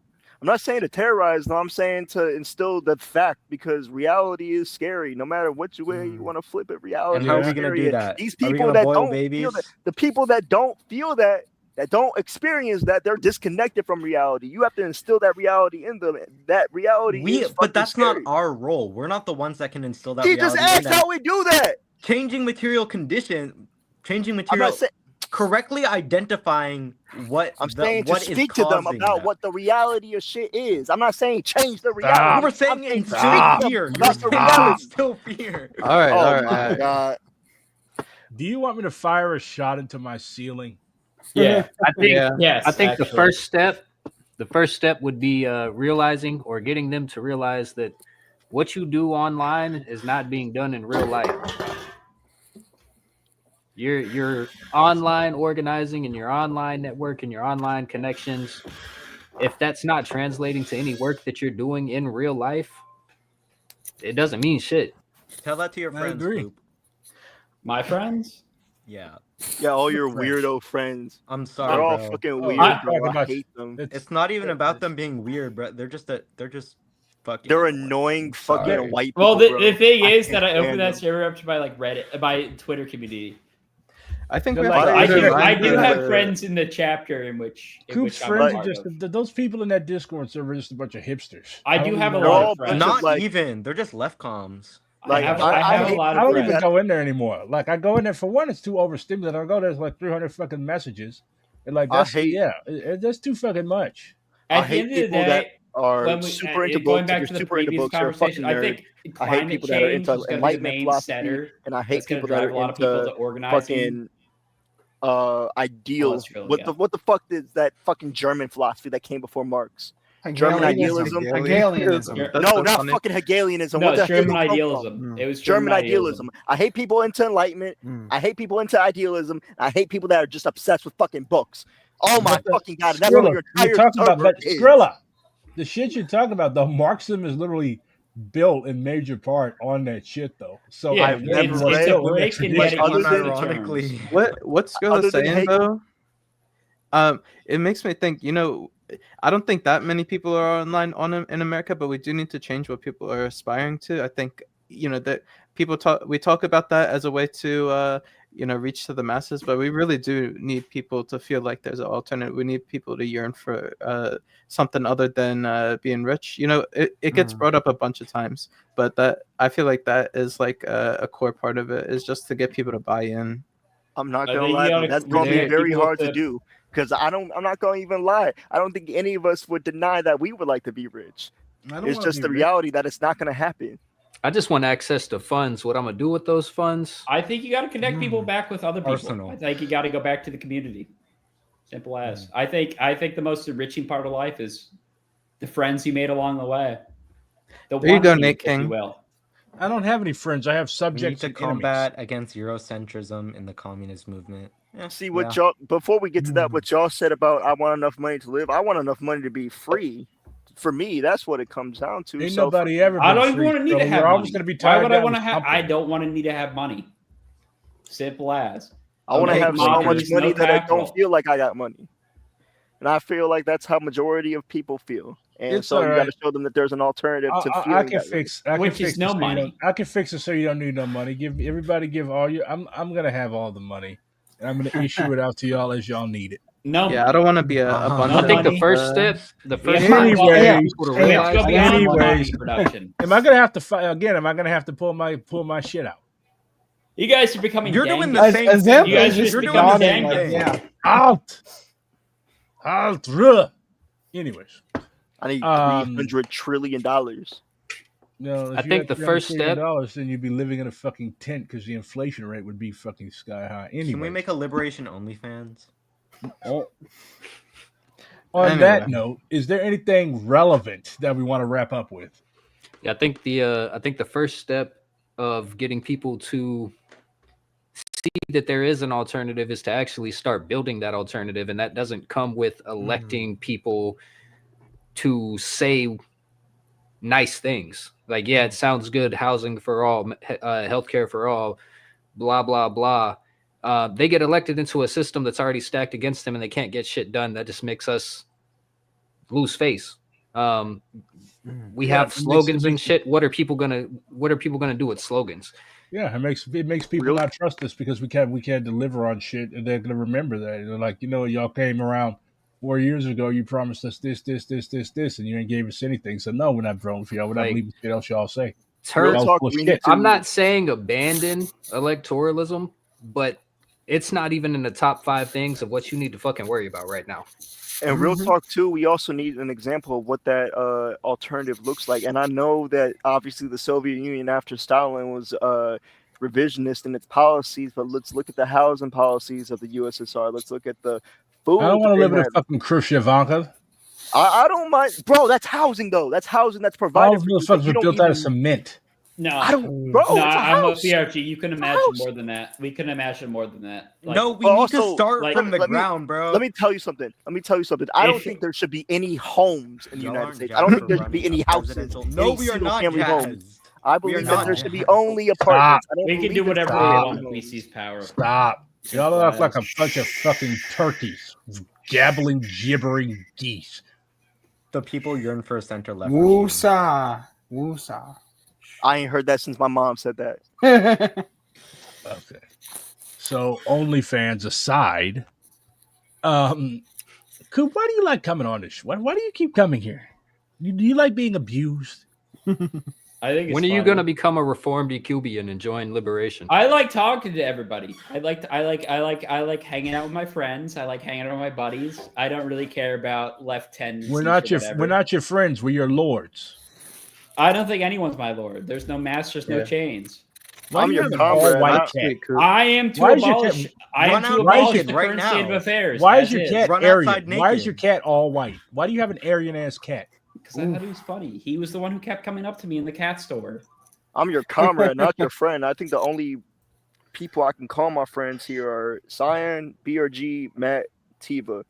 I'm not saying to terrorize, no, I'm saying to instill the fact because reality is scary. No matter which way you want to flip it, reality And how are is we gonna scary. do And that? These Are we people gonna that boil don't babies? feel that, the people that don't feel that don't experience that, they're disconnected from reality. You have to instill that reality in them. That reality is but fucking that's scary. not our role. We're not the ones that can instill that He just reality in asked them. how we do that. Changing material condition, changing I'm material, not saying. correctly identifying what I'm saying to what is speak to them causing about that. what the reality of shit is. I'm not saying change the reality. You were saying I'm saying instill Stop. fear. You were About the saying reality. instill fear. All right, Oh all right. my all right. god. Do you want me to fire a shot into my ceiling? Yeah. I think Yeah. Yes. I think actually. the first step would be realizing or getting them to realize that what you do online is not being done in real life. Your online organizing and your online network and your online connections, if that's not translating to any work that you're doing in real life, it doesn't mean shit. Tell that to your I friends. agree. Poop. My friends. Yeah, Yeah, all your weirdo friends. I'm They're sorry, all bro. fucking Oh, weird, I'm bro. talking I about- hate them. It's not even about them being weird, bro. They're just fucking. They're annoying fucking Sorry. white people. Well, the bro. thing I is can't that I opened stand that them. server up to my like Reddit, my Twitter community. I think They're we like- have to I either do. I remind do the- have friends in the chapter in which Coop's I'm friends a are part just of. those people in that Discord server are just a bunch of hipsters. I don't do even have a know They're lot all of friends. bunch of, Not like- even. They're just left comms. Like, I have I a hate- lot I of don't friends. even go in there anymore. Like I go in there for one, it's too overstimulated. I go there's like 300 fucking messages, and like I that's hate- that's too fucking much. I At the hate end of the people that day, are when we, super into going books. back If to you're the super into previous books, you're a fucking conversation, I nerd. think I hate climate people that are change into is going to be the enlightenment main philosophy, setter. and I hate That's going to people that drive are a lot of people into to organizing. fucking ideal. that's really What the fuck is that fucking German philosophy that came before Marx? German idealism? Hegelianism. That's No, so not funny. fucking Hegelianism. No, What the it's hell German did it come from? idealism. It was German idealism. I hate people into enlightenment. I hate people into idealism. I hate people that are just obsessed with fucking books. Oh my fucking god! And that's what Skrilla, your you're entire talking about, server but is. Skrilla, the shit you're talking about, though, Marxism is literally built in major part on that shit, though. So Yeah, I've never it's read a still in that break in tradition. getting Other than- ironically. What's Other Skrilla than saying Hegel- though? It makes me think. I don't think that many people are online in America, but we do need to change what people are aspiring to. I think that we talk about that as a way to reach to the masses, but we really do need people to feel like there's an alternative. We need people to yearn for something other than being rich. It gets brought up a bunch of times, but that I feel like that is like a core part of it, is just to get people to buy in. I'm not I gonna think lie, you though, gotta that's gonna be relate very people hard to to- do because I'm not gonna even lie. I don't think any of us would deny that we would like to be rich. I don't It's wanna just be the rich. reality that it's not going to happen. I just want access to funds. What I'm gonna do with those funds? I think you got to connect people back with other people. Arsenal. I think you got to go back to the community. Simple as. I think the most enriching part of life is the friends you made along the way. The There you go, one Nate team, if you King. will. I don't have any friends. I have We need subjects to and enemies. combat against Eurocentrism in the communist movement. Yeah, See what y'all, before we get to that, what y'all said about I want enough money to live, I want enough money to be free. For me, that's what it comes down to. Ain't So nobody ever. I been don't even free, want to need bro. to have You're always money. going to be Why tied would I down want to with have? something. I don't want to need to have money. Simple as. I want to Okay, have so much monkeys, money no that I capital. don't feel like I got money. And I feel like that's how majority of people feel. And It's so you got alright. to show them that there's an alternative to I feeling can that way. fix. I Which can is fix no it so you money. don't- I can fix it so you don't need no money. Give everybody, give all you. I'm gonna have all the money, and I'm gonna issue it out to y'all as y'all need it. No. Yeah, I don't want to be a Uh-huh. bunch I of. think the money. first step, the first have step, to- Anyways, is people to We have to realize go beyond Anyways. money production. Am I gonna have to fight again? Am I gonna have to pull my shit out? You guys are becoming. You're gang doing members. the A same Zimp You guys is just just become dawning, gang like, members. yeah. Halt, ruh. Anyways, I need Um, $300 trillion. no, I think the first step- dollars, then you'd be living in a fucking tent because the inflation rate would be fucking sky high. Anyway, Can we make a liberation OnlyFans? on Anyway. that note, is there anything relevant that we want to wrap up with? Yeah, I think the first step of getting people to see that there is an alternative is to actually start building that alternative, and that doesn't come with electing people to say nice things. Like, yeah, it sounds good, housing for all, healthcare for all, blah blah blah. They get elected into a system that's already stacked against them, and they can't get shit done. That just makes us lose face. We Yeah, have it makes- slogans it and makes- shit. What are people gonna do with slogans? Yeah, it makes people Really? not trust us because we can't deliver on shit, and they're gonna remember that. They're like, y'all came around 4 years ago. You promised us this, and you ain't gave us anything. So no, we're not voting for y'all. We're not Like- believing shit else y'all say. Turn, Real Y'all talk, full of we shit. need to- I'm not saying abandon electoralism, but it's not even in the top 5 things of what you need to fucking worry about right now. And real talk too, we also need an example of what that alternative looks like. And I know that obviously the Soviet Union after Stalin was revisionist in its policies, but let's look at the housing policies of the USSR. Let's look at the food. I don't want that to live they in a had. fucking Khrushchevanka. I don't mind, bro. That's housing though. That's housing that's provided All for you. those but motherfuckers you were don't built out of even- cement. No, I don't, bro. no, it's a I'm house. with BRG. You can imagine house. more than that. We can imagine more than that. Like, No, we But need also, to start like, from the let me- ground, bro. Let me tell you something. I don't If- think there should be any homes in the Y'all United aren't States. jazzed I don't think for there should be running any a houses. presidential- any No, we are not single-family homes. jazzed. I We are believe that not there should be jazzed. only apartments. I don't we can believe do there whatever should we be want any if we homes. seize power. Stop. Y'all are like a Flash. bunch of fucking turkeys, gabbling, gibbering geese. The people yearn for a center left. regime. Woosa. Woosa. I ain't heard that since my mom said that. Okay. So OnlyFans aside, Coop, why do you like coming on this show? Why do you keep coming here? Do you like being abused? I think. It's When are you funny. gonna become a reformed Cubian and join liberation? I like talking to everybody. I like hanging out with my friends. I like hanging out with my buddies. I don't really care about left tendencies. We're not or your whatever. we're not your friends. We're your lords. I don't think anyone's my lord. There's no masters, no Yeah. chains. Why I'm do you your have an comrade. all-white I- cat? I am to Why is your abolish. cat- I am Run to out abolish naked the right current now. state of affairs. Why as is your is. cat Run Aryan? outside Why is naked. your cat all white? Why do you have an Aryan ass cat? Because I thought he was funny. He was the one who kept coming up to me in the cat store. I'm your comrade, not your friend. I think the only people I can call my friends here are Cyan, BRG, Matt, Tiva.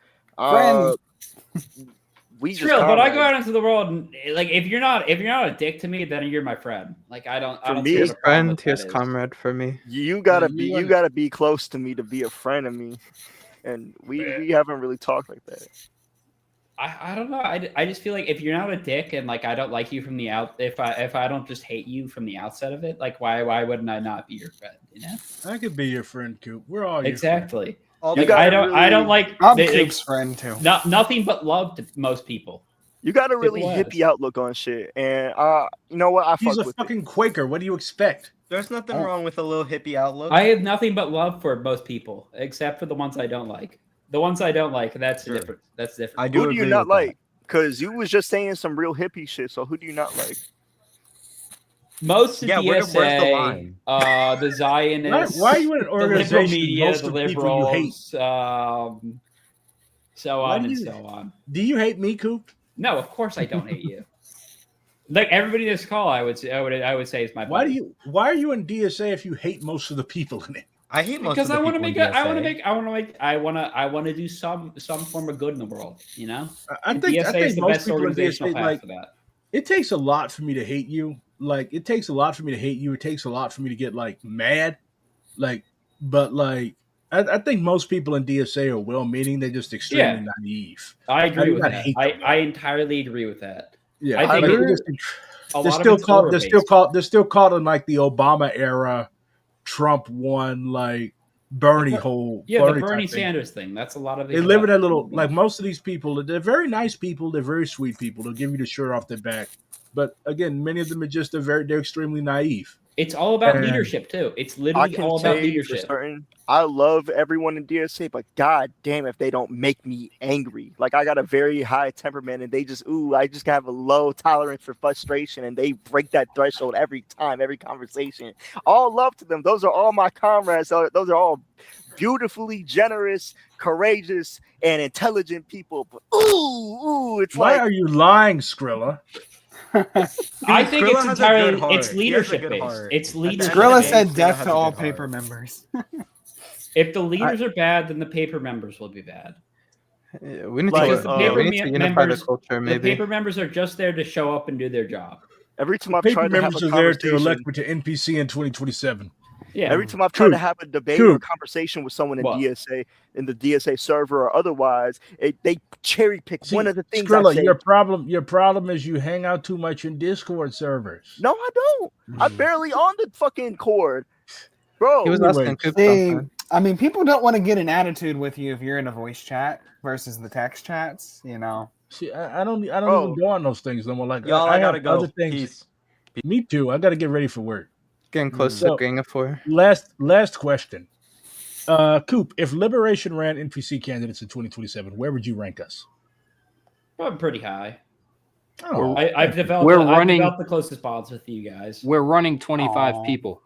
We just True, but I comrades. go out into the world and like if you're not a dick to me, then you're my friend. Like I don't For see me, what Here's the problem friend, with here's that is. comrade for me. You gotta You be you wanna- gotta be close to me to be a friend of me, and we haven't really talked like that. I don't know. I just feel like if you're not a dick and like I don't like you from the out, if I don't just hate you from the outset of it, like why wouldn't I not be your friend? You know I could be your friend, Coop. We're all your exactly. You Like, gotta I don't really- like I'm they- Coop's friend too. nothing but love to most people. You got a really was. hippie outlook on shit, and you know what? I He's fuck a with fucking Quaker. What do you expect? There's nothing Oh. wrong with a little hippie outlook. I have nothing but love for most people, except for the ones I don't like. The ones I don't like, that's Sure. different. That's different. I it. do Who do you agree not with that. like? Because you was just saying some real hippie shit. So who do you not like? Most of Yeah, where's the DSA, line? The Zionists, Why are you in an the liberal organization media, most the of the people you hate? liberals, so Why on do and you- so on. Do you hate me, Coop? No, of course I don't hate you. Like everybody in this call, I would say is my. Why buddy. are you in DSA if you hate most of the people in it? I hate most Because of the I want to people in make DSA. I want to do some form of good in the world. You know, I And think DSA is the most best people in organizational DSA path like. for that. It takes a lot for me to hate you. Like it takes a lot for me to hate you. It takes a lot for me to get like mad. I think most people in DSA are well-meaning. They're just extremely naive. I agree do with not that. hate them, I entirely agree with that. Yeah, I think like, it- they're just- A they're lot still of it's caught. They're still lore-based. caught. They're still caught in like the Obama era, Trump won, like Bernie whole. Yeah, the Bernie Bernie type thing. Sanders thing. That's a lot of it. They live in that little, like most of these people, they're very nice people. They're very sweet people. They'll give you the shirt off their back. But again, many of them are just, they're extremely naive. It's all about And- leadership too. It's I literally can all about say for leadership. certain, I love everyone in DSA, but god damn if they don't make me angry. Like I got a very high temperament, and they just I just have a low tolerance for frustration, and they break that threshold every time, every conversation. All love to them. Those are all my comrades. Those are all beautifully generous, courageous, and intelligent people. But it's Why like are you lying, Skrilla? I think Skrilla it's has a good entirely heart. it's He has a leadership good based. heart. It's At the end of leadership. the Skrilla day, based. said Skrilla death has to a all good paper heart. members. If the leaders are bad, then the paper members will be bad. Yeah, we need Like, to, Because the uh, paper we need to me- unify the members, culture, the maybe. paper members are just there to show up and do their job. every time I've Paper tried to have members a are there to conversation. elect me to NPC in 2027. Yeah, Every time I've tried to Coop, have a debate or a Coop. conversation with someone in What? DSA, in the DSA server or otherwise, they cherry pick See, one of the things Skrilla, I say. your problem is you hang out too much in Discord servers. No, I don't. I'm barely on the fucking cord, bro. He was Anyway, asking Coop See, something. I mean, people don't want to get an attitude with you if you're in a voice chat versus the text chats. You know, See, I don't Bro. even go on those things no more. Like Y'all, I I gotta have go. other things. Peace. Me too. I got to get ready for work. Getting close So- to Gang of Four. Last question. Coop, if Liberation ran NPC candidates in 2027, where would you rank us? I'm pretty high. Oh, I've developed. We're I've running- developed the closest bonds with you guys. We're running 25 Aw. people.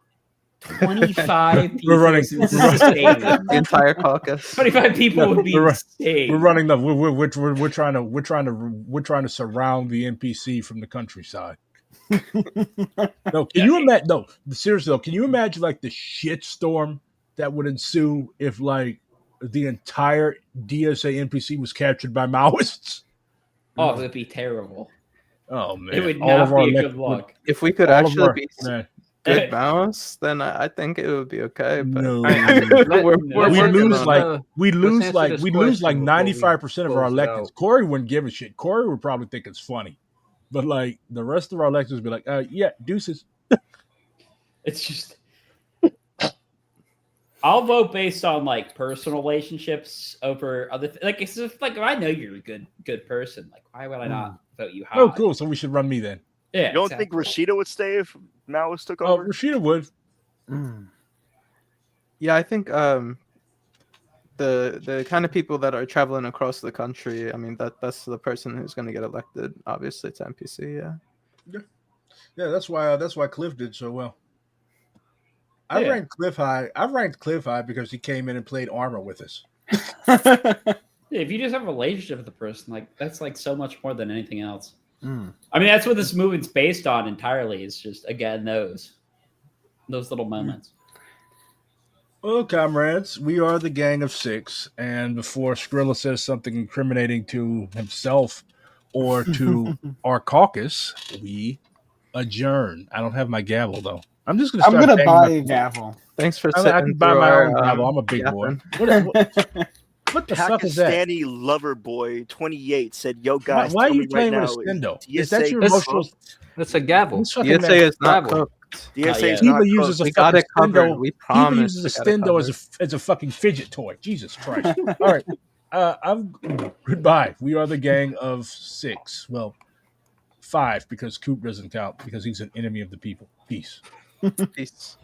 25 people. We're running- is insane. The entire caucus. 25 people would be We're- insane. we're running the we're trying to surround the NPC from the countryside. No, can you imagine? No, seriously though, can you imagine like the shitstorm that would ensue if like the entire DSA NPC was captured by Maoists? Oh, it would be terrible. Oh man, It would All of not our be a elect- good look. If we could all of actually our- be man, good balance, then I think it would be okay. But no. we're we working lose on like it. we let's lose answer like this we lose like question before we 95% of our close it electeds. out. Corey wouldn't give a shit. Corey would probably think it's funny, but like the rest of our electors would be like, yeah, deuces. It's just. I'll vote based on like personal relationships over other. Like it's just like I know you're a good person. Like why would I not vote you high? Oh, cool. So we should run me then. Yeah. You don't exactly. think Rashida would stay if Maoist took Oh, over? Rashida would. Yeah, I think the kind of people that are traveling across the country, I mean that's the person who's going to get elected, obviously, to NPC. Yeah. Yeah, that's why Cliff did so well. I Yeah. ranked Cliff high. I ranked Cliff high because he came in and played armor with us. Yeah, if you just have a relationship with the person, like that's like so much more than anything else. I mean, that's what this movement's based on entirely. It's just again those little moments. Well, comrades, we are the Gang of Six, and before Skrilla says something incriminating to himself or to our caucus, we adjourn. I don't have my gavel though. I'm just gonna. I'm start gonna banging buy my- a gavel. Thanks for I sitting can buy through my our, own gavel. I'm a big boy. yapping. What the fuck is that? Pakistani lover boy 28 said, "Yo guys, Why are tell you me right playing now, with a stendo? DSA Is that your cooked? emotional? That's a gavel. This fucking DSA man- is not Bravo. cooked. DSA is yeah. not Eva uses cooked. a We got it fucking covered. stendo. We Eva promise. uses a we got it stendo covered. as a fucking fidget toy. Jesus Christ! All right, I'm goodbye. We are the Gang of Six. Well, 5 because Coop doesn't count because he's an enemy of the people. Peace. Peace.